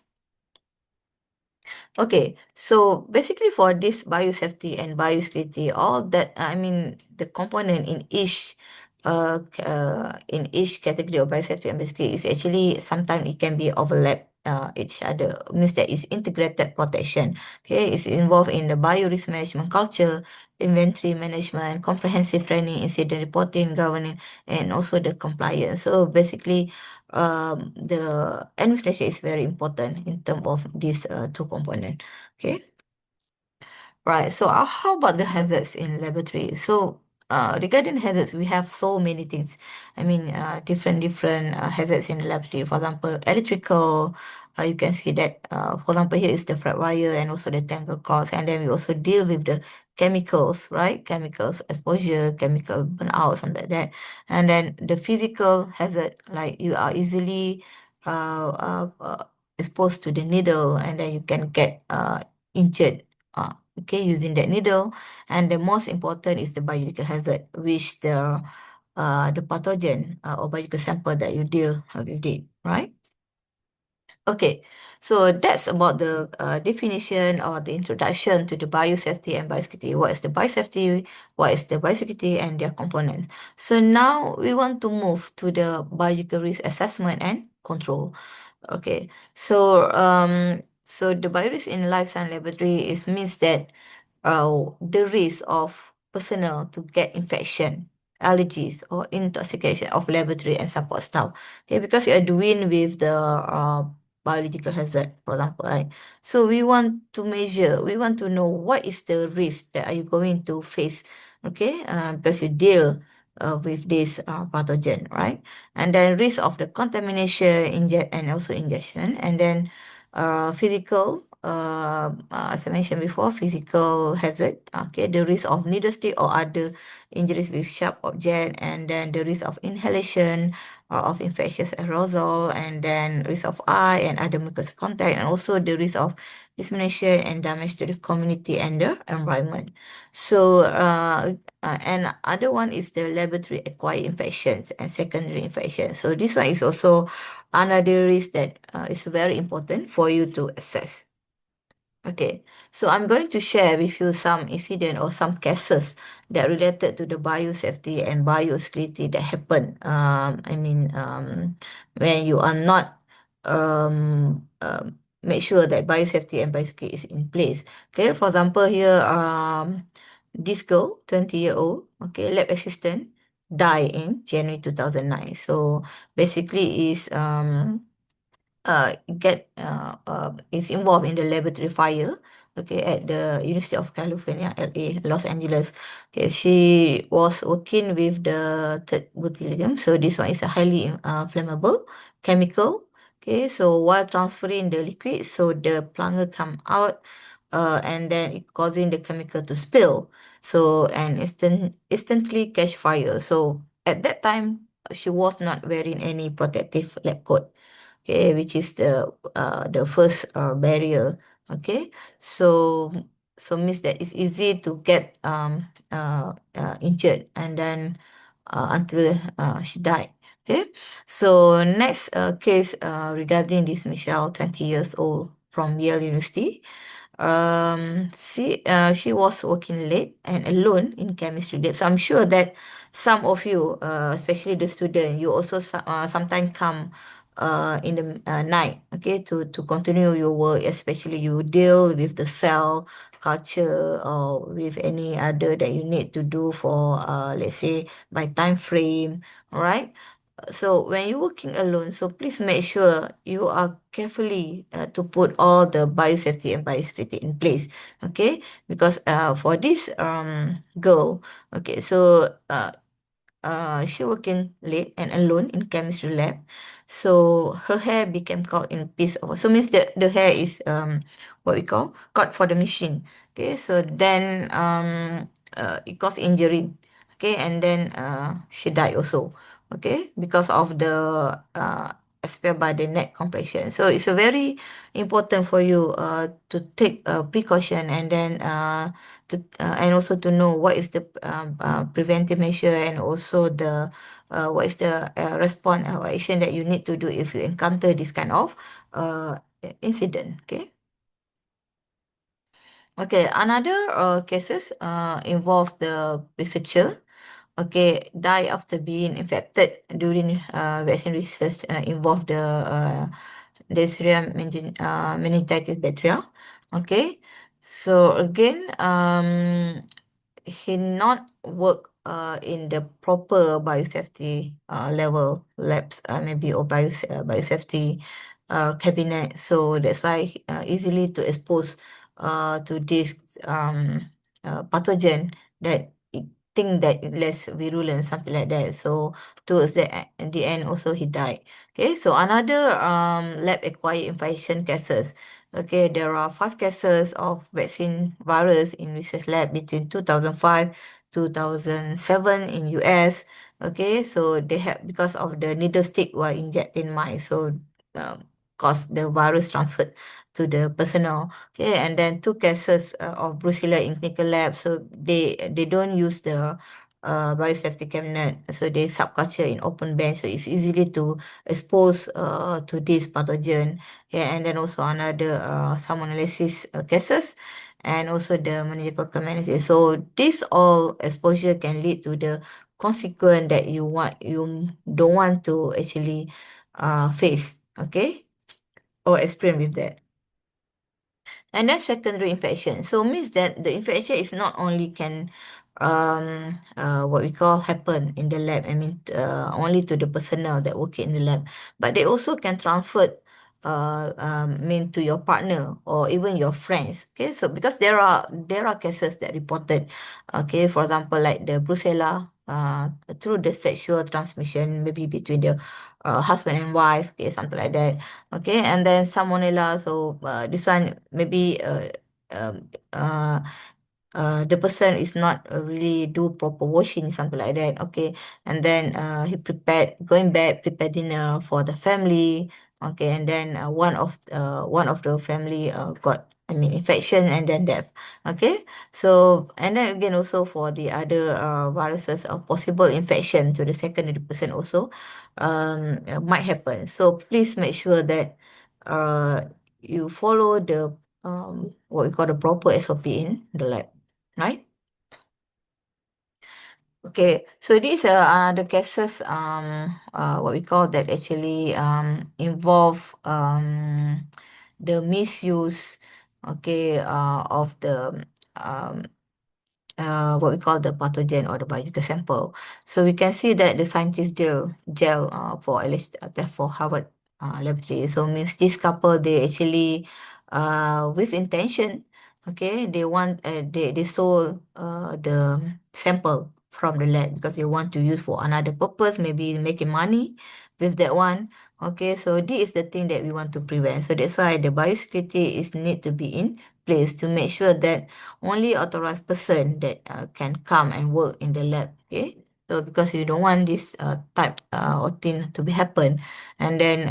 Speaker 3: Okay, so basically for this biosafety and biosecurity, all that, the component in each category of biosafety and biosecurity is actually sometimes it can be overlap each other. Means that it's integrated protection. Okay, it's involved in the bio risk management culture, inventory management, comprehensive training, incident reporting, governance, and also the compliance. So basically, the administration is very important in terms of these two components. Okay. Right. So how about the hazards in laboratory? So regarding hazards, we have so many things. Different hazards in the laboratory. For example, electrical. You can see that. For example, here is the flat wire and also the tangle cross, and then we also deal with the chemicals, right? Chemicals exposure, chemical burnout, something like that. And then the physical hazard, like you are easily exposed to the needle, and then you can get injured. Okay, using that needle. And the most important is the biological hazard, which the pathogen or biological sample that you deal with it, right? Okay, so that's about the definition or the introduction to the biosafety and biosecurity. What is the biosafety? What is the biosecurity and their components? So now we want to move to the biological risk assessment and control. Okay, so the biorisk in life science laboratory is means that the risk of personnel to get infection, allergies, or intoxication of laboratory and support staff. Okay, because you are doing with the biological hazard, for example, right? So we want to know what is the risk that are you going to face, okay? Because you deal with this pathogen, right? And then risk of the contamination, and also ingestion, and then physical, as I mentioned before, physical hazard, okay, the risk of needle stick or other injuries with sharp object, and then the risk of inhalation or of infectious aerosol, and then risk of eye and other mucous contact, and also the risk of dissemination and damage to the community and the environment. So, and other one is the laboratory acquired infections and secondary infections. So this one is also another risk that is very important for you to assess. Okay, so I'm going to share with you some incident or some cases that related to the biosafety and biosecurity that happen. When you are not make sure that biosafety and biosecurity is in place. Okay, for example, here this girl, 20-year-old, okay, lab assistant. died in January 2009. So basically is involved in the laboratory fire, okay, at the University of California, LA, Los Angeles. Okay, she was working with the third botulinum. So this one is a highly flammable chemical. Okay, so while transferring the liquid, so the plunger come out, and then it causing the chemical to spill. So and instantly catch fire. So at that time, she was not wearing any protective lab coat, okay, which is the first barrier. Okay, so means that it's easy to get injured, and then until she died. Okay, so next case regarding this Michelle, 20 years old from Yale University. She was working late and alone in chemistry lab. So I'm sure that some of you, especially the student, you also sometimes come in the night, okay, to continue your work, especially you deal with the cell culture or with any other that you need to do for let's say by time frame, all right? So when you're working alone, so please make sure you are carefully to put all the biosafety and biosecurity in place, okay? Because for this girl, okay, so she working late and alone in chemistry lab. So her hair became caught in piece of, so means that the hair is what we call caught for the machine. Okay, so then it caused injury. Okay, and then she died also. Okay, because of the expel by the neck compression. So it's a very important for you to take precaution, and then and also to know what is the preventive measure, and also the what is the response or action that you need to do if you encounter this kind of incident. Okay. Okay, another cases involve the researcher, okay, die after being infected during vaccine research, involve the Neisseria meningitis bacteria. Okay, so again, he not work in the proper biosafety level labs, maybe, or biosafety cabinet. So that's why easily to expose to this pathogen that it think that it less virulent, something like that. So towards the end also he died. Okay, so another lab acquired infection cases. Okay, there are 5 cases of vaccine virus in research lab between 2005 2007 in US. Okay, so they have, because of the needle stick were injected in mice, so cause the virus transferred to the personnel. Okay, and then 2 cases of brucella in clinical lab. So they don't use the biosafety cabinet, so they subculture in open bench, so it's easily to expose to this pathogen. Yeah, and then also another salmonellosis cases, and also the meningococcal meningitis. So this all exposure can lead to the consequence that you don't want to actually face, okay, or experience with that. And then secondary infection. So means that the infection is not only can what we call happen in the lab. I mean only to the personnel that work in the lab, but they also can transfer mean to your partner or even your friends. Okay, so because there are cases that reported, okay, for example, like the brucella through the sexual transmission, maybe between the husband and wife, okay, something like that. Okay, and then salmonella. So this one maybe um, uh, the person is not really do proper washing, something like that. Okay, and then he prepared going back prepare dinner for the family. Okay, and then one of the family got, I mean, infection and then death. Okay, so and then again also for the other viruses or possible infection to the secondary person also might happen. So please make sure that uh you follow the what we call the proper SOP in the lab, right? Okay, so these are the cases what we call that actually involve the misuse, okay, of the um what we call the pathogen or the biological sample. So we can see that the scientist gel for Harvard laboratory. So means this couple, they actually with intention, okay, they sold the sample from the lab because they want to use for another purpose, maybe making money with that one. Okay, so this is the thing that we want to prevent. So that's why the biosecurity is need to be in place to make sure that only authorized person that can come and work in the lab. Okay, so because you don't want this type or thing to be happen, and then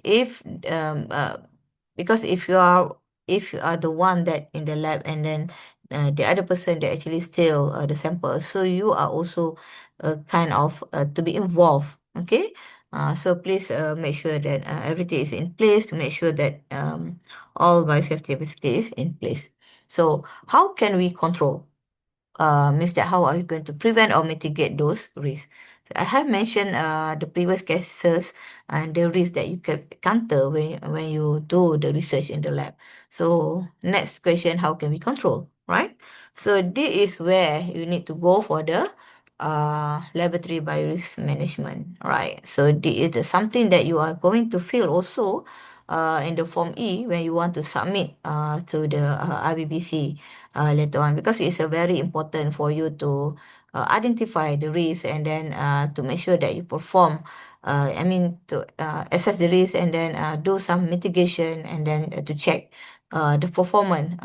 Speaker 3: if because if you are the one that in the lab, and then the other person that actually steal the sample, so you are also kind of to be involved. Okay, so please make sure that everything is in place to make sure that all biosafety basically is in place. So how can we control? Means that how are you going to prevent or mitigate those risks? I have mentioned the previous cases and the risks that you can counter when you do the research in the lab. So next question, how can we control, right? So this is where you need to go for the laboratory biorisk management, right? So this is something that you are going to fill also in the Form E when you want to submit to the IBBC later on, because it's a very important for you to identify the risk, and then to make sure that you perform I mean to assess the risk, and then do some mitigation, and then to check the performance,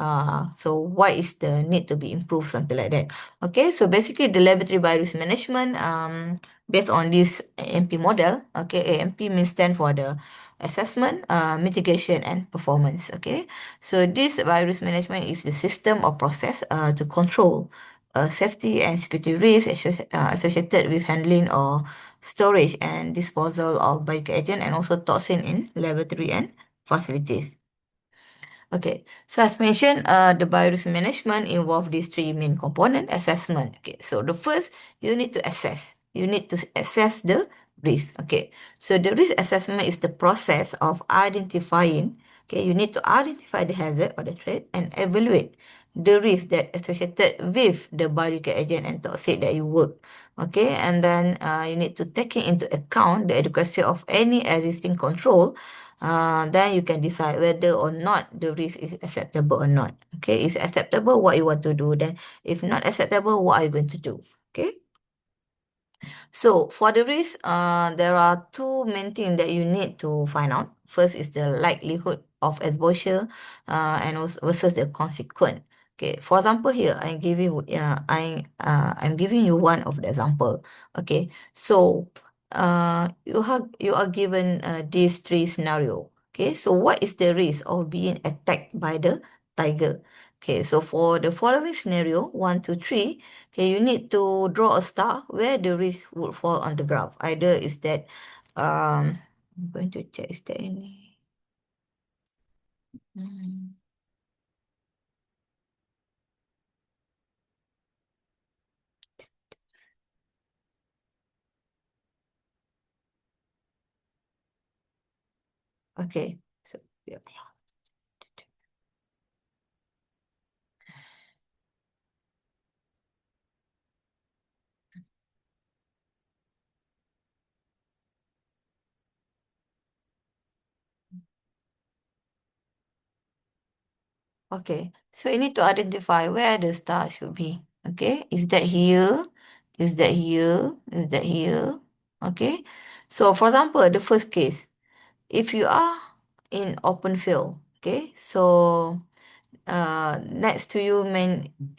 Speaker 3: so what is the need to be improved, something like that. Okay, so basically the laboratory virus management, based on this AMP model. Okay, AMP means stand for the assessment, mitigation, and performance. Okay, so this virus management is the system or process to control safety and security risks associated with handling or storage and disposal of biological agent and also toxin in laboratory and facilities. Okay, so as mentioned, the biorisk management involve these three main component assessment. Okay, so the first, you need to assess. You need to assess the risk. Okay, so the risk assessment is the process of identifying. Okay, you need to identify the hazard or the threat and evaluate the risk that associated with the biological agent and toxic that you work. Okay, and then you need to take into account the adequacy of any existing control, then you can decide whether or not the risk is acceptable or not. Okay, is acceptable what you want to do. Then, if not acceptable, what are you going to do? Okay. So for the risk, there are two main things that you need to find out. First is the likelihood of exposure, and also versus the consequence. Okay, for example, here I'm giving you one of the example. Okay, so you are given these three scenario. Okay, so what is the risk of being attacked by the tiger? Okay, so for the following scenario, 1, 2, 3. Okay, you need to draw a star where the risk would fall on the graph. Either is that, I'm going to check, is there any? Hmm. Okay, so yeah. Okay, so you need to identify where the star should be. Okay, is that here? Is that here? Is that here? Okay, so for example, the first case, if you are in open field, okay, so next to you,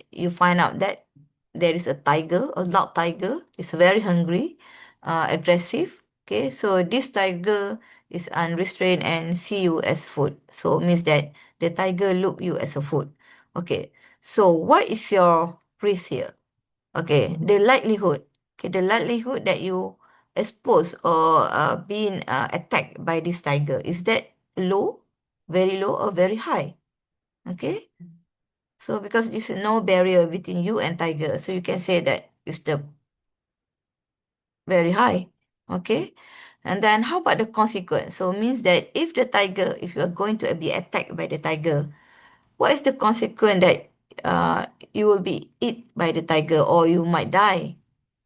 Speaker 3: you find out that there is a tiger, a loud tiger. It's very hungry, aggressive. Okay, so this tiger is unrestrained and see you as food. So it means that the tiger look you as a food. Okay, so what is your risk here? Okay, the likelihood. Okay, the likelihood that you exposed or being attacked by this tiger, is that low, very low, or very high? Okay. So because there's no barrier between you and tiger, so you can say that it's the very high. Okay. And then how about the consequence? So means that if the tiger, if you are going to be attacked by the tiger, what is the consequence that you will be eaten by the tiger or you might die.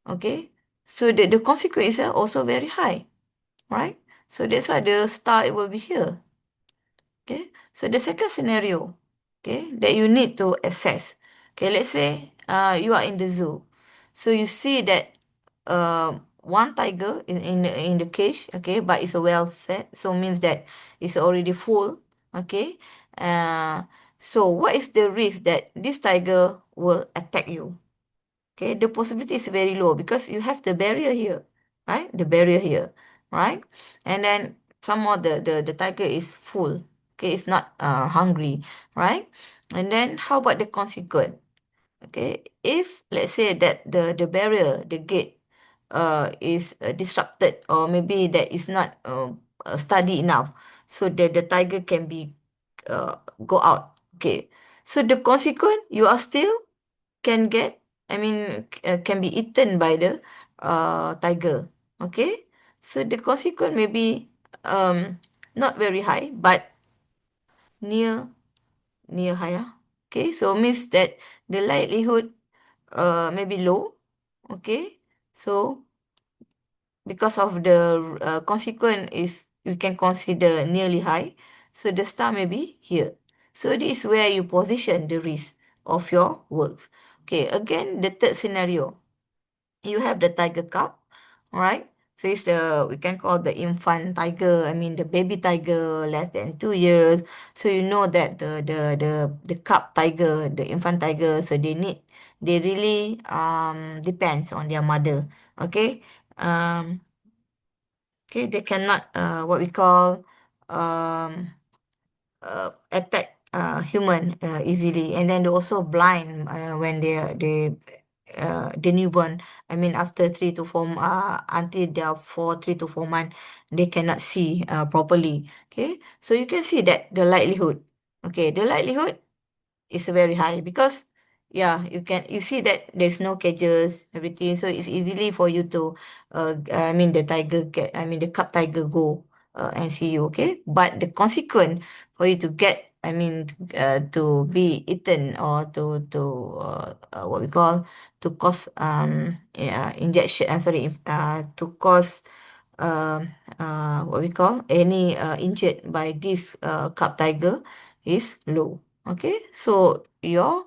Speaker 3: Okay, so the consequences are also very high, right? So that's why the star it will be here. Okay, so the second scenario, okay, that you need to assess. Okay, let's say you are in the zoo, so you see that one tiger in the cage, okay, but it's a well fed, so means that it's already full, okay. Uh, so what is the risk that this tiger will attack you? Okay, the possibility is very low because you have the barrier here, right? The barrier here, right? And then some more the tiger is full. Okay, it's not hungry, right? And then how about the consequence? Okay, if let's say that the barrier, the gate, is disrupted or maybe that is not study enough, so that the tiger can be go out. Okay, so the consequence you are still can get, I mean, can be eaten by the tiger. Okay, so the consequence may be not very high, but near higher. Okay, so means that the likelihood maybe low. Okay, so because of the consequence is you can consider nearly high, so the star may be here. So this is where you position the risk of your work. Okay, again, the third scenario, you have the tiger cub, all right? So it's the, we can call the infant tiger, I mean the baby tiger less than 2 years. So you know that the cub tiger, the infant tiger, so they really depends on their mother. Okay. Um okay, they cannot what we call um attack human easily, and then they also blind when they newborn. I mean after 3 to 4 until they are 3 to 4 months, they cannot see properly. Okay, so you can see that the likelihood. Okay, the likelihood is very high because yeah, you see that there's no cages, everything, so it's easily for you to I mean the tiger get, I mean the cub tiger go and see you. Okay, but the consequence for you to get, I mean to be eaten or what we call to cause yeah, injection sorry to cause what we call any injured by this cub tiger is low. Okay, so your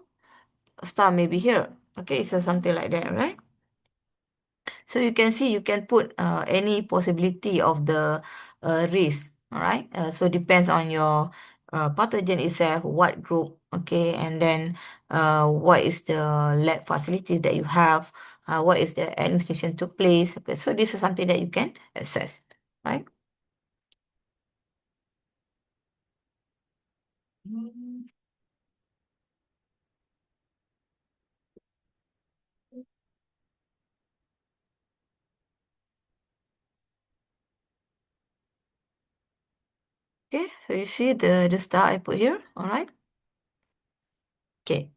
Speaker 3: star may be here. Okay, so something like that, right? So you can see you can put any possibility of the risk. All right. So depends on your pathogen itself, what group. Okay, and then what is the lab facilities that you have. What is the administration took place. Okay, so this is something that you can assess, right? Okay, so you see the star I put here. All right. Okay.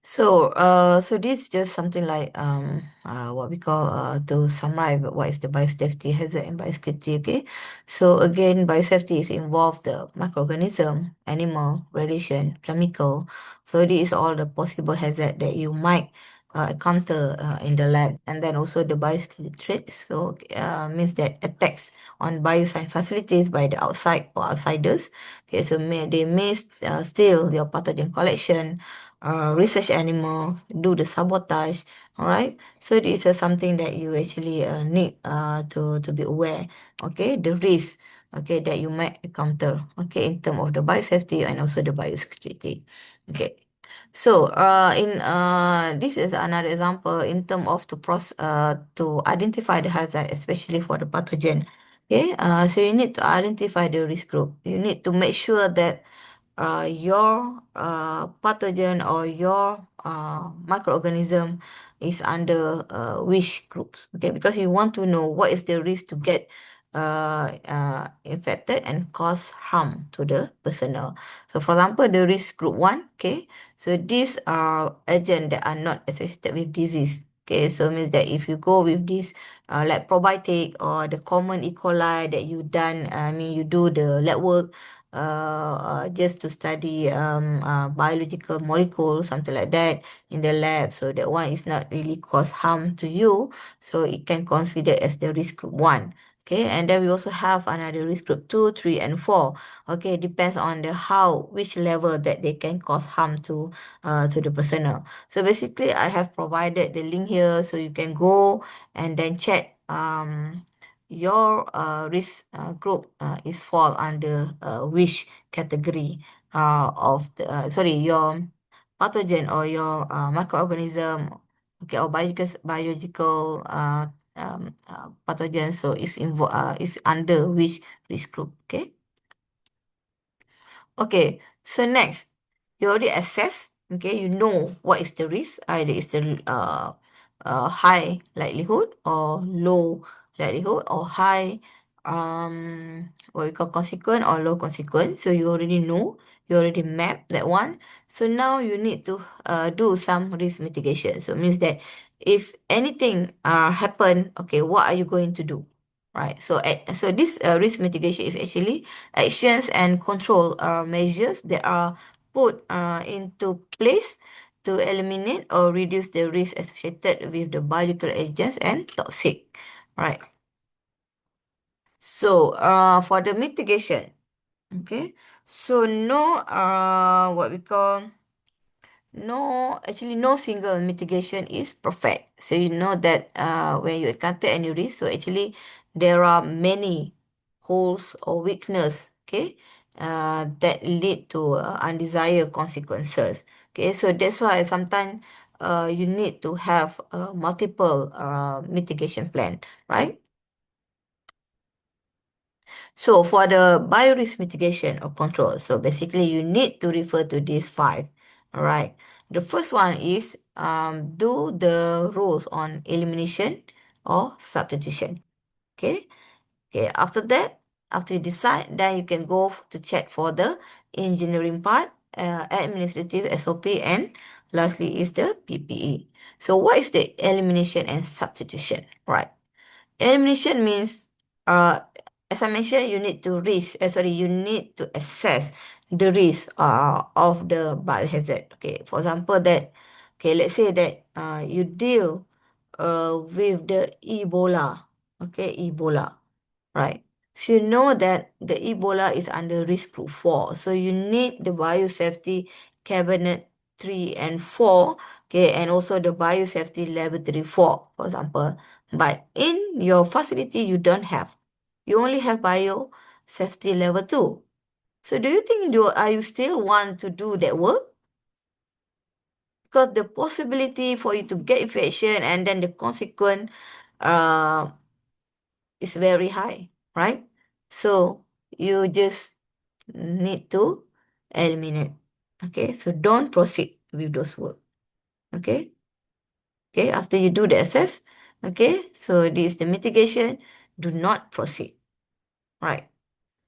Speaker 3: So this is just something like what we call to summarize what is the biosafety hazard and biosecurity. Okay, so again, biosafety is involved the microorganism, animal, radiation, chemical. So these are all the possible hazard that you might encounter in the lab, and then also the biosecurity threat. So means that attacks on bioscience facilities by the outside or outsiders. Okay, so they may steal your pathogen collection, research animals, do the sabotage. All right. So this is something that you actually need to be aware. Okay, the risk. Okay, that you might encounter. Okay, in terms of the biosafety and also the biosecurity. Okay. So, in this is another example in terms of to identify the hazard, especially for the pathogen. Okay, so you need to identify the risk group. You need to make sure that your pathogen or your microorganism is under which groups. Okay, because you want to know what is the risk to get infected and cause harm to the personnel. So for example, the risk group 1, okay, so these are agents that are not associated with disease. Okay, so means that if you go with this like probiotic or the common E. coli that you done, I mean you do the lab work, just to study biological molecules, something like that in the lab. So that one is not really cause harm to you. So it can consider as the risk group 1. Okay, and then we also have another risk group 2, 3, and 4. Okay, depends on the which level that they can cause harm to the personnel. So basically, I have provided the link here, so you can go and then check your risk group is fall under which category of the your pathogen or your microorganism, okay, or biological pathogen, so is under which risk group. Okay, so next, you already assess, okay, you know what is the risk, either it's the high likelihood or low likelihood, or high what we call consequent or low consequent. So you already know, you already mapped that one. So now you need to do some risk mitigation. So it means that if anything happen, okay, what are you going to do? Right. So this risk mitigation is actually actions and control measures that are put into place to eliminate or reduce the risk associated with the biological agents and toxic. Right. So for the mitigation, okay. So no what we call no single mitigation is perfect. So you know that when you encounter any risk, so actually there are many holes or weakness, okay, that lead to undesired consequences. Okay, so that's why sometimes you need to have multiple mitigation plan, right? So for the biorisk mitigation or control, so basically you need to refer to these 5. All right. The first one is do the rules on elimination or substitution. Okay. Okay. After that, after you decide, then you can go to check for the engineering part, administrative SOP, and lastly is the PPE. So what is the elimination and substitution? Right. Elimination means, uh, as I mentioned, you need to assess the risk of the biohazard. Okay, for example, let's say that you deal with the Ebola. Okay, Ebola, right? So you know that the Ebola is under risk group 4. So you need the biosafety cabinet 3 and 4, okay, and also the biosafety laboratory 4, for example. But in your facility, you don't have. You only have biosafety level 2. So do you think are you still want to do that work? Because the possibility for you to get infection and then the consequence uh, is very high, right? So you just need to eliminate. Okay, so don't proceed with those work. Okay. Okay, after you do the assess, okay, so this is the mitigation, do not proceed. Right.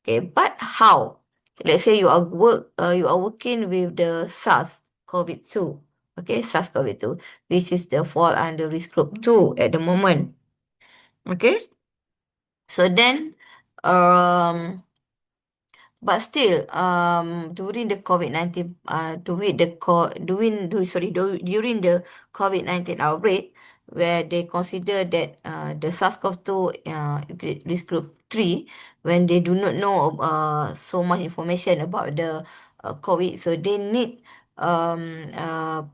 Speaker 3: Okay, but how? Let's say you are working with the SARS COVID-2. Okay, SARS COVID-2, which is the fall under risk group 2 at the moment. Okay. So then but still, during the COVID-19, during the COVID-19 outbreak, where they consider that the SARS-CoV-2 risk group 3, when they do not know so much information about the COVID, so they need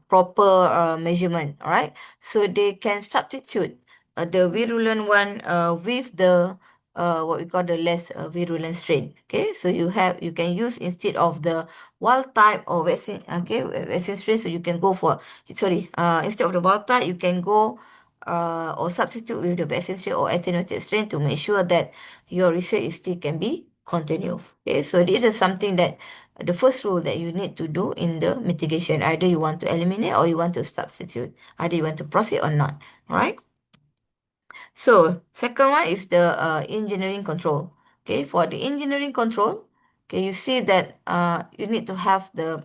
Speaker 3: proper measurement, all right? So they can substitute the virulent one with the what we call the less virulent strain. Okay, so you can use instead of the wild type or vaccine. Okay, vaccine strain. So you can go for instead of the wild type, you can go or substitute with the vaccine strain or attenuated strain to make sure that your research still can be continued. Okay, so this is something that the first rule that you need to do in the mitigation. Either you want to eliminate or you want to substitute. Either you want to proceed or not. All right. So second one is the engineering control. Okay, for the engineering control, okay, you see that you need to have the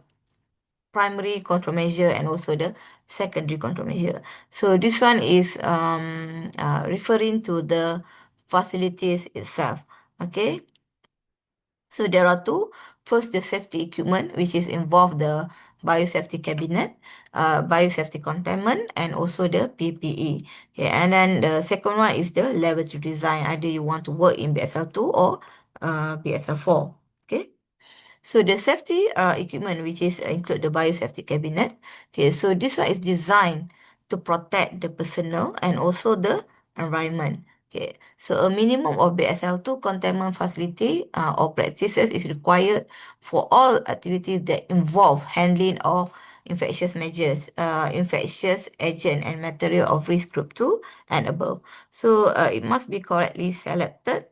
Speaker 3: primary control measure and also the secondary control measure. So this one is referring to the facilities itself. Okay. So there are two First, the safety equipment, which is involved the biosafety cabinet, biosafety containment, and also the PPE. Okay, and then the second one is the laboratory design. Either you want to work in BSL2 or BSL4. Okay. So the safety equipment, which is include the biosafety cabinet. Okay, so this one is designed to protect the personnel and also the environment. Okay, so a minimum of BSL2 containment facility or practices is required for all activities that involve handling of infectious measures, infectious agent and material of risk group 2 and above. So it must be correctly selected.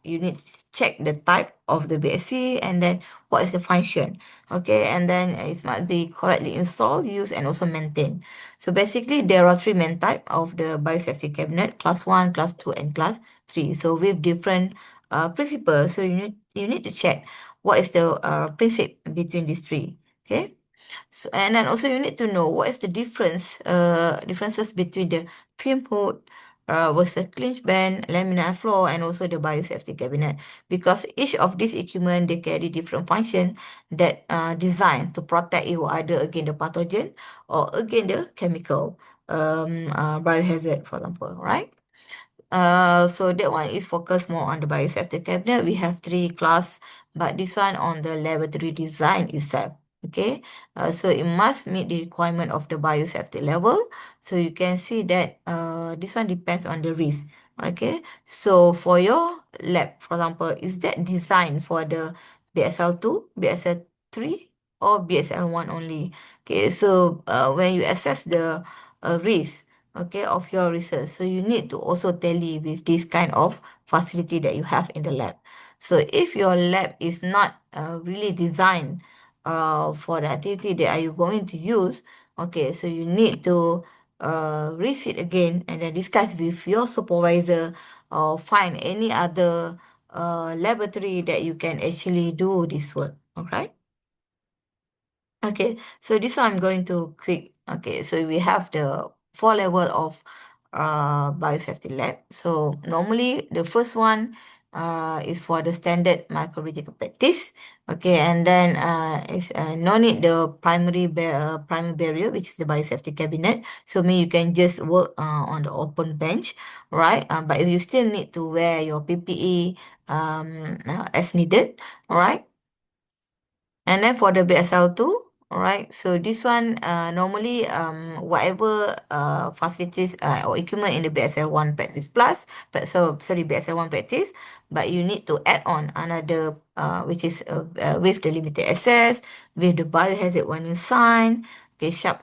Speaker 3: You need to check the type of the BSC and then what is the function. Okay, and then it must be correctly installed, used, and also maintained. So basically, there are three main type of the biosafety cabinet: class 1, class 2, and class 3. So with different principles. So you need to check what is the principle between these three. Okay. So, and then also you need to know what is the differences between the fume hood versus clinch band, laminar floor, and also the biosafety cabinet. Because each of these equipment, they carry different function that designed to protect you either against the pathogen or against the chemical biohazard, for example, right? So that one is focused more on the biosafety cabinet. We have three class, but this one on the laboratory design itself. Okay, so it must meet the requirement of the biosafety level. So you can see that this one depends on the risk. Okay, so for your lab, for example, is that designed for the BSL2, BSL3, or BSL1 only? Okay, so when you assess the risk, okay, of your research. So you need to also tally with this kind of facility that you have in the lab. So if your lab is not really designed for the activity that are you going to use, okay, so you need to resit again and then discuss with your supervisor or find any other laboratory that you can actually do this work. Okay. Okay, so this one I'm going to quick. Okay, so we have the four level of biosafety lab. So normally the first one is for the standard microbiological practice. Okay, and then is no need the primary barrier, which is the biosafety cabinet. So mean you can just work on the open bench, right? But you still need to wear your PPE as needed, all right? And then for the BSL2, all right, so this one normally whatever facilities or equipment in the BSL1 practice plus, so sorry, BSL1 practice, but you need to add on another which is with the limited access, with the biohazard warning sign, okay, sharp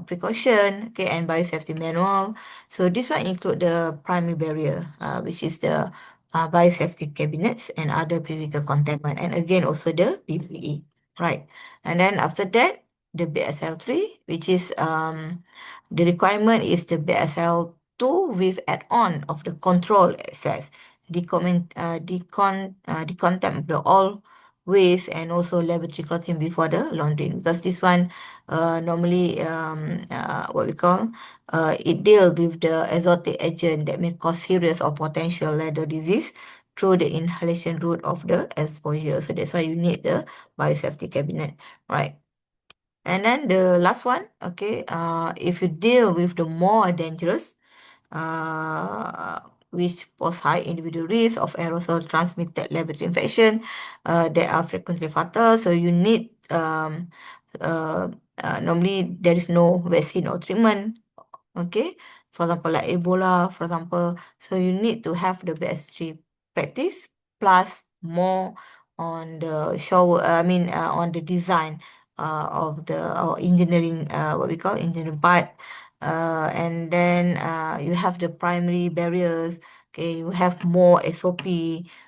Speaker 3: precaution, okay, and biosafety manual. So this one include the primary barrier, which is the biosafety cabinets and other physical containment, and again also the PPE. Right. And then after that, the BSL3, which is the requirement is the BSL2 with add-on of the control access, decontaminate the all waste and also laboratory clothing before the laundering. Because this one normally what we call it deal with the exotic agent that may cause serious or potential leather disease through the inhalation route of the exposure. So that's why you need the biosafety cabinet, right? And then the last one, okay, if you deal with the more dangerous, uh, which pose high individual risk of aerosol transmitted laboratory infection, that are frequently fatal. So you need uh, normally there is no vaccine or treatment. Okay, for example, like Ebola, for example. So you need to have the BS3 practice plus more on the on the design of the or engineering, what we call engineering part. And then you have the primary barriers. Okay, you have more SOP.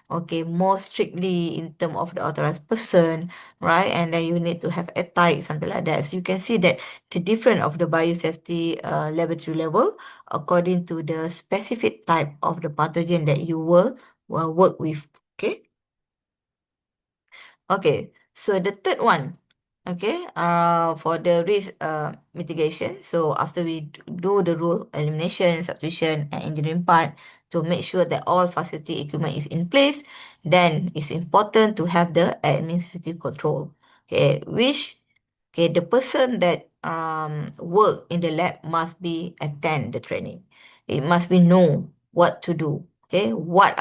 Speaker 3: Okay, more strictly in term of the authorized person, right? And then you need to have a type, something like that. So you can see that the difference of the biosafety laboratory level according to the specific type of the pathogen that you will work with. Okay. Okay. So the third one, okay, for the risk mitigation. So after we do the rule elimination, substitution, and engineering part to make sure that all facility equipment is in place, then it's important to have the administrative control. Okay, the person that work in the lab must be attend the training. It must be know what to do. Okay, what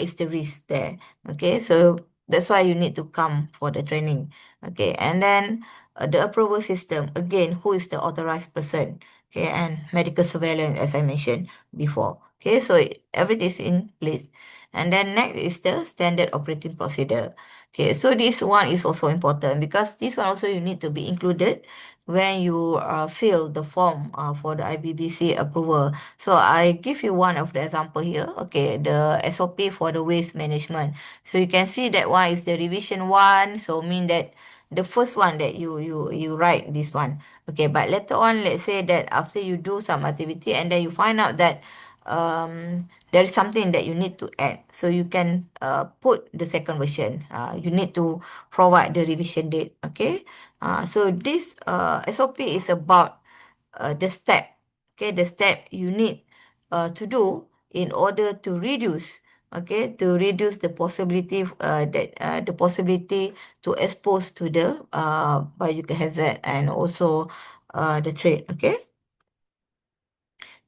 Speaker 3: is the risk there? Okay, so that's why you need to come for the training. Okay, and then the approval system, again, who is the authorized person? Okay, and medical surveillance, as I mentioned before. Okay, so everything is in place. And then next is the standard operating procedure. Okay, so this one is also important because this one also you need to be included when you fill the form for the IBBC approval. So I give you one of the example here. Okay, the SOP for the waste management. So you can see that one is the revision one. So mean that the first one that you write this one. Okay, but later on, let's say that after you do some activity and then you find out that there is something that you need to add. So you can put the second version. You need to provide the revision date. Okay. So this SOP is about the step. Okay, the step you need to do in order to reduce. Okay, to reduce the possibility the possibility to expose to the biohazard and also the trade. Okay.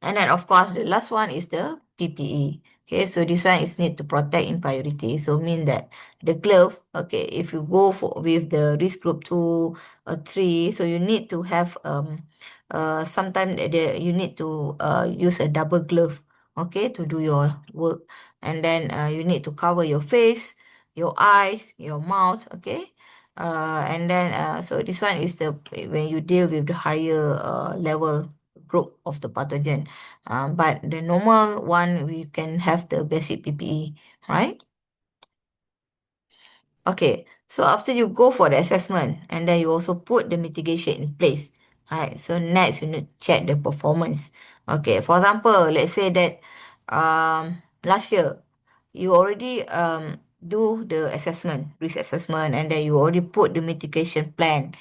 Speaker 3: And then of course the last one is the PPE. Okay, so this one is need to protect in priority. So mean that the glove, okay, if you go for with the risk group 2 or 3, so you need to have sometime you need to use a double glove, okay, to do your work. And then you need to cover your face, your eyes, your mouth, okay. And then so this one is the when you deal with the higher level group of the pathogen. But the normal one, we can have the basic PPE, right? Okay, so after you go for the assessment and then you also put the mitigation in place. Right, so next you need to check the performance. Okay, for example, let's say that last year you already do the assessment, risk assessment, and then you already put the mitigation plan,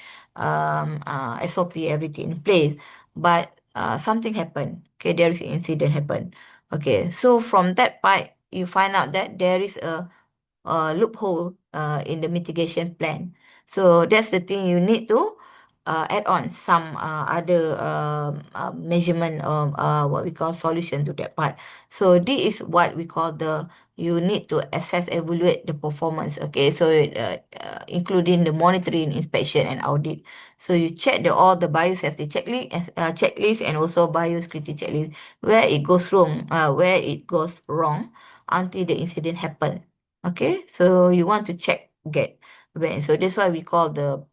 Speaker 3: SOP, everything in place. But something happened. Okay, there is an incident happen. Okay, so from that part, you find out that there is a loophole in the mitigation plan. So that's the thing you need to add on some other measurement or what we call solution to that part. So this is what we call the you need to assess, evaluate the performance. Okay, so including the monitoring, inspection, and audit. So you check all the biosafety checklist and also biosecurity checklist where it goes wrong until the incident happen. Okay, so you want to check get when so that's why we call the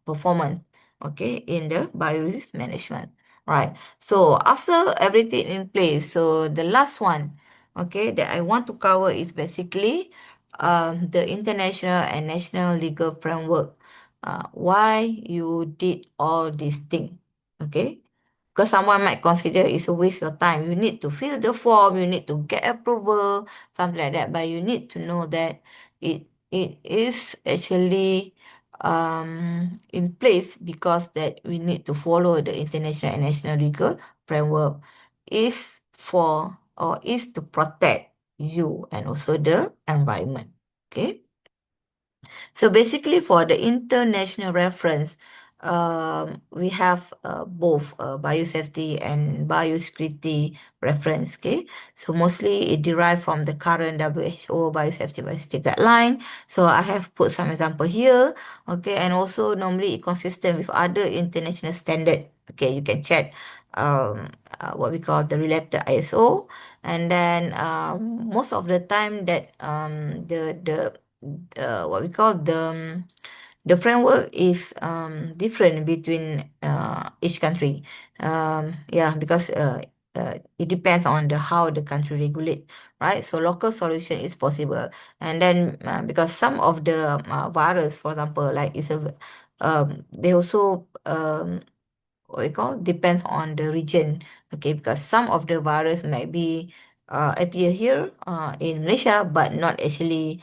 Speaker 3: performance, okay, in the biorisk management, right? So after everything in place, so the last one, okay, that I want to cover is basically the international and national legal framework. Why you did all these things, okay? Because someone might consider it's a waste of time. You need to fill the form, you need to get approval, something like that. But you need to know that it is actually in place because that we need to follow the international and national legal framework is for or is to protect you and also the environment. Okay. So basically, for the international reference, we have both biosafety and biosecurity reference. Okay, so mostly it derived from the current WHO biosafety guideline. So I have put some example here. Okay, and also normally it consistent with other international standard. Okay, you can check what we call the related ISO, and then most of the time that what we call the framework is different between each country. Yeah, because it depends on the how the country regulate, right? So local solution is possible, and then because some of the virus, for example, like they also what we call depends on the region. Okay, because some of the virus might be appear here in Malaysia but not actually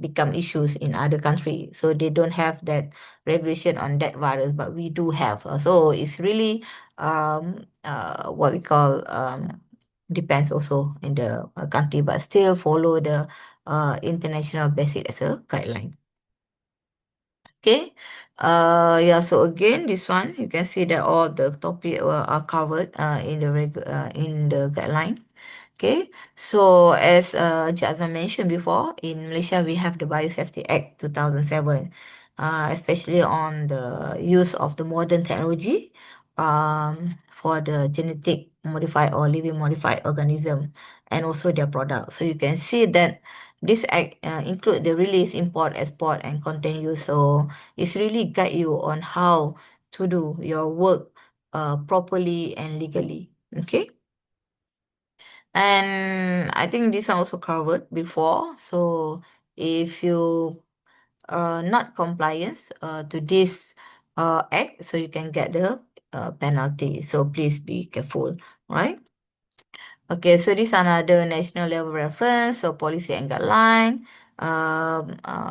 Speaker 3: become issues in other country, so they don't have that regulation on that virus, but we do have. So it's really what we call depends also in the country, but still follow the international basic as a guideline. Okay. Yeah, so again, this one, you can see that all the topic are covered in the guideline. Okay, so as Azman mentioned before, in Malaysia we have the Biosafety Act 2007, especially on the use of the modern technology for the genetic modified or living modified organism and also their products. So you can see that this act include the release, import, export, and content use. So it's really guide you on how to do your work properly and legally. Okay. And I think this one also covered before. So if you are not compliance to this act, so you can get the penalty. So please be careful, right? Okay, so this another national level reference, so policy and guideline,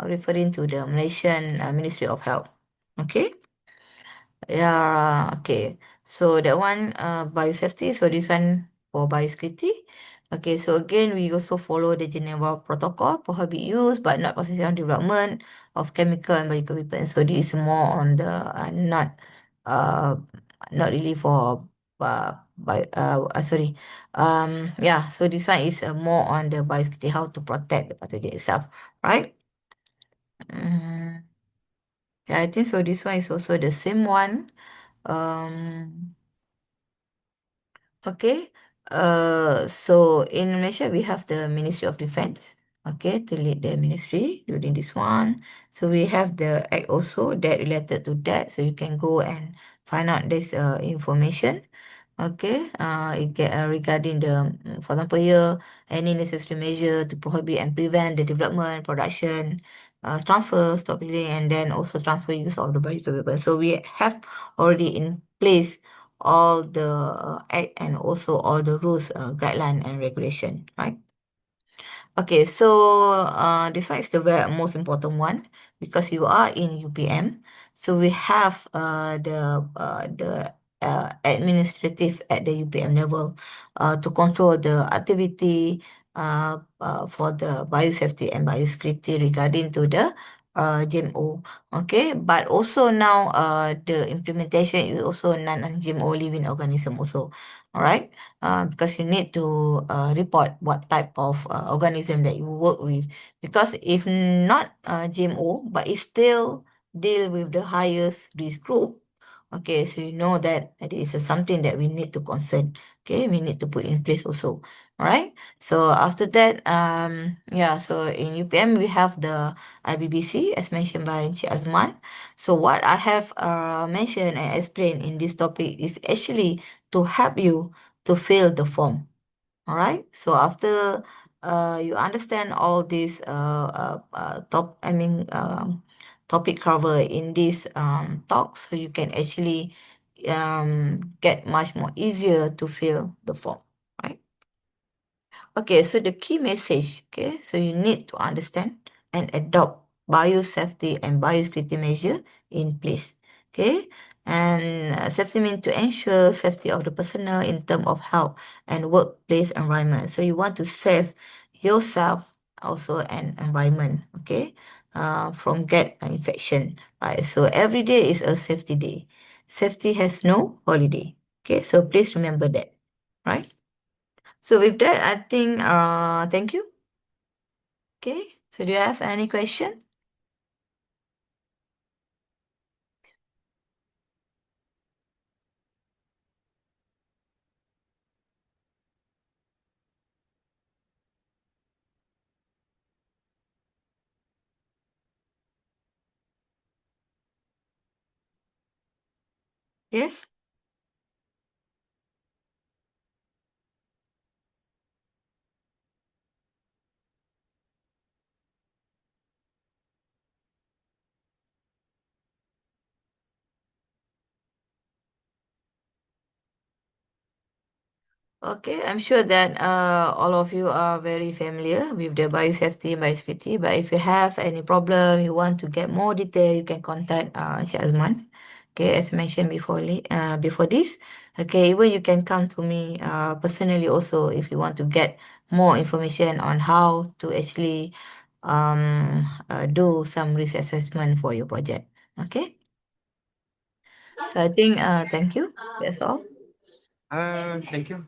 Speaker 3: referring to the Malaysian Ministry of Health. Okay. Yeah, okay. So that one, biosafety. So this one for biosecurity. Okay, so again, we also follow the Geneva Protocol, prohibit use but not possession development of chemical and biological weapons. So this is more on the uh not really for sorry. Yeah, so this one is more on the biosecurity, how to protect the pathogen itself, right? Mm, yeah, I think so. This one is also the same one. Um, okay. So in Malaysia, we have the Ministry of Defense, okay, to lead the ministry during this one. So we have the act also that related to that. So you can go and find out this information. Okay, regarding the, for example, here, any necessary measure to prohibit and prevent the development, production, transfer, stop dealing, and then also transfer use of the biological weapons. So we have already in place all the act and also all the rules, guideline and regulation, right? Okay, so this one is the very most important one because you are in UPM. So we have the administrative at the UPM level to control the activity for the biosafety and biosecurity regarding to the GMO. Okay, but also now the implementation is also non-GMO living organism also. All right, because you need to report what type of organism that you work with. Because if not GMO, but it still deal with the highest risk group, okay, so you know that it is something that we need to concern. Okay, we need to put in place also. All right. So after that, yeah. So in UPM we have the IBBC as mentioned by Encik Azman. So what I have mentioned and explained in this topic is actually to help you to fill the form. All right. So after you understand all these topic cover in this talk, so you can actually get much more easier to fill the form, right? Okay, so the key message, okay, so you need to understand and adopt biosafety and biosecurity measure in place, okay? And safety means to ensure safety of the personnel in terms of health and workplace environment. So you want to save yourself also and environment, okay, from get infection, right? So every day is a safety day. Safety has no holiday, okay? So please remember that, right? So with that, I think thank you. Okay. So do you have any question? Yes. Okay, I'm sure that all of you are very familiar with the biosafety, biosecurity. But if you have any problem, you want to get more detail, you can contact Encik Azman. Okay, as mentioned before, before this. Okay, even you can come to me personally also if you want to get more information on how to actually do some risk assessment for your project. Okay. So I think thank you. That's all.
Speaker 2: Thank you.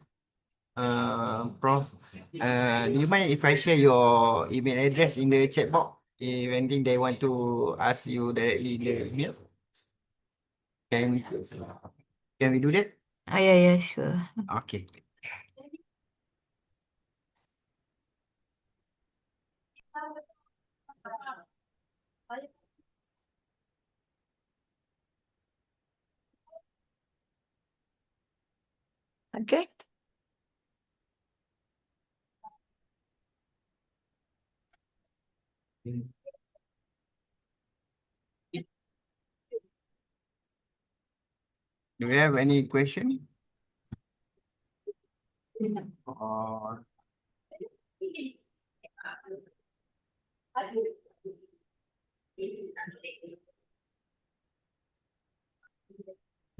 Speaker 2: Prof, do you mind if I share your email address in the chat box? If anything they want to ask you directly in the email, can can we do that?
Speaker 3: Yeah, sure.
Speaker 2: Okay.
Speaker 3: Okay.
Speaker 2: Do you have any question? Or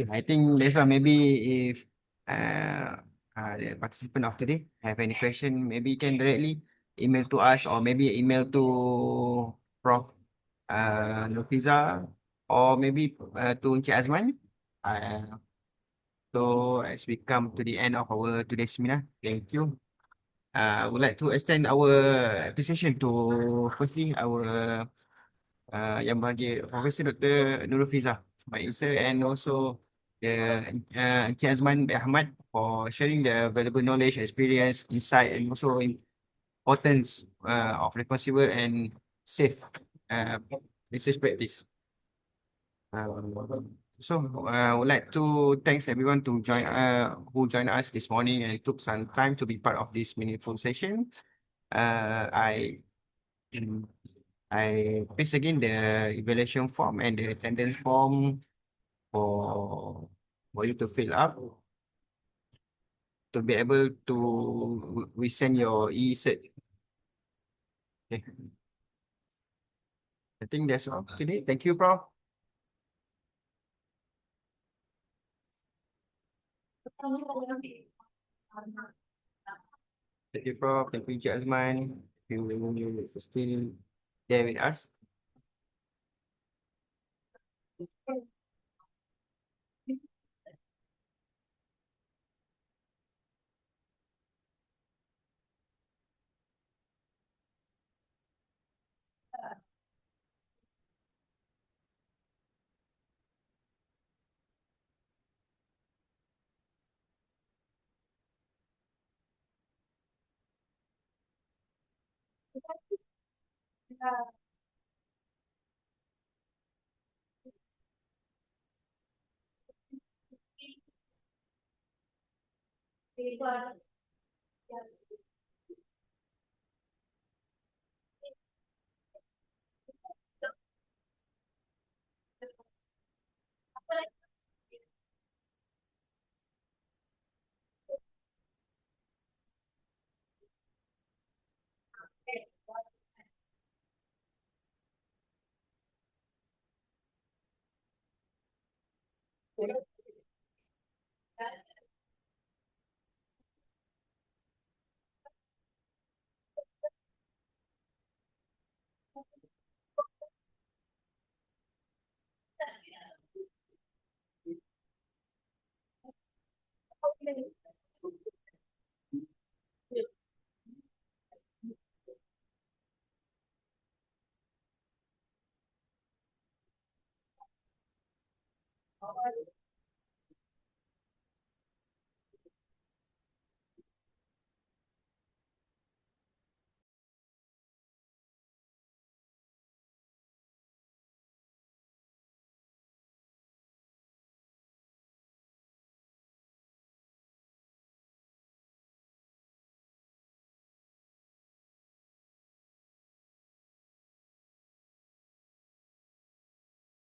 Speaker 2: I think that's all. Maybe if the participant of today have any question, maybe you can directly email to us or maybe email to Prof. Nufiza or maybe to Encik Azman. Uh, so as we come to the end of our today's seminar, thank you. I would like to extend our appreciation to firstly our Yang Berbahagia Profesor Dr. Nurul Fiza, my sir, and also the Encik Azman Ahmad for sharing the valuable knowledge, experience, insight, and also importance of responsible and safe uh, research practice. I would like to thanks everyone to join who joined us this morning and took some time to be part of this meaningful session. I paste again the evaluation form and the attendance form for you to fill up to be able to resend your e-cert. Okay. I think that's all today. Thank you, Prof. Thank you, Prof. Thank you, Encik Azman. You still there with us.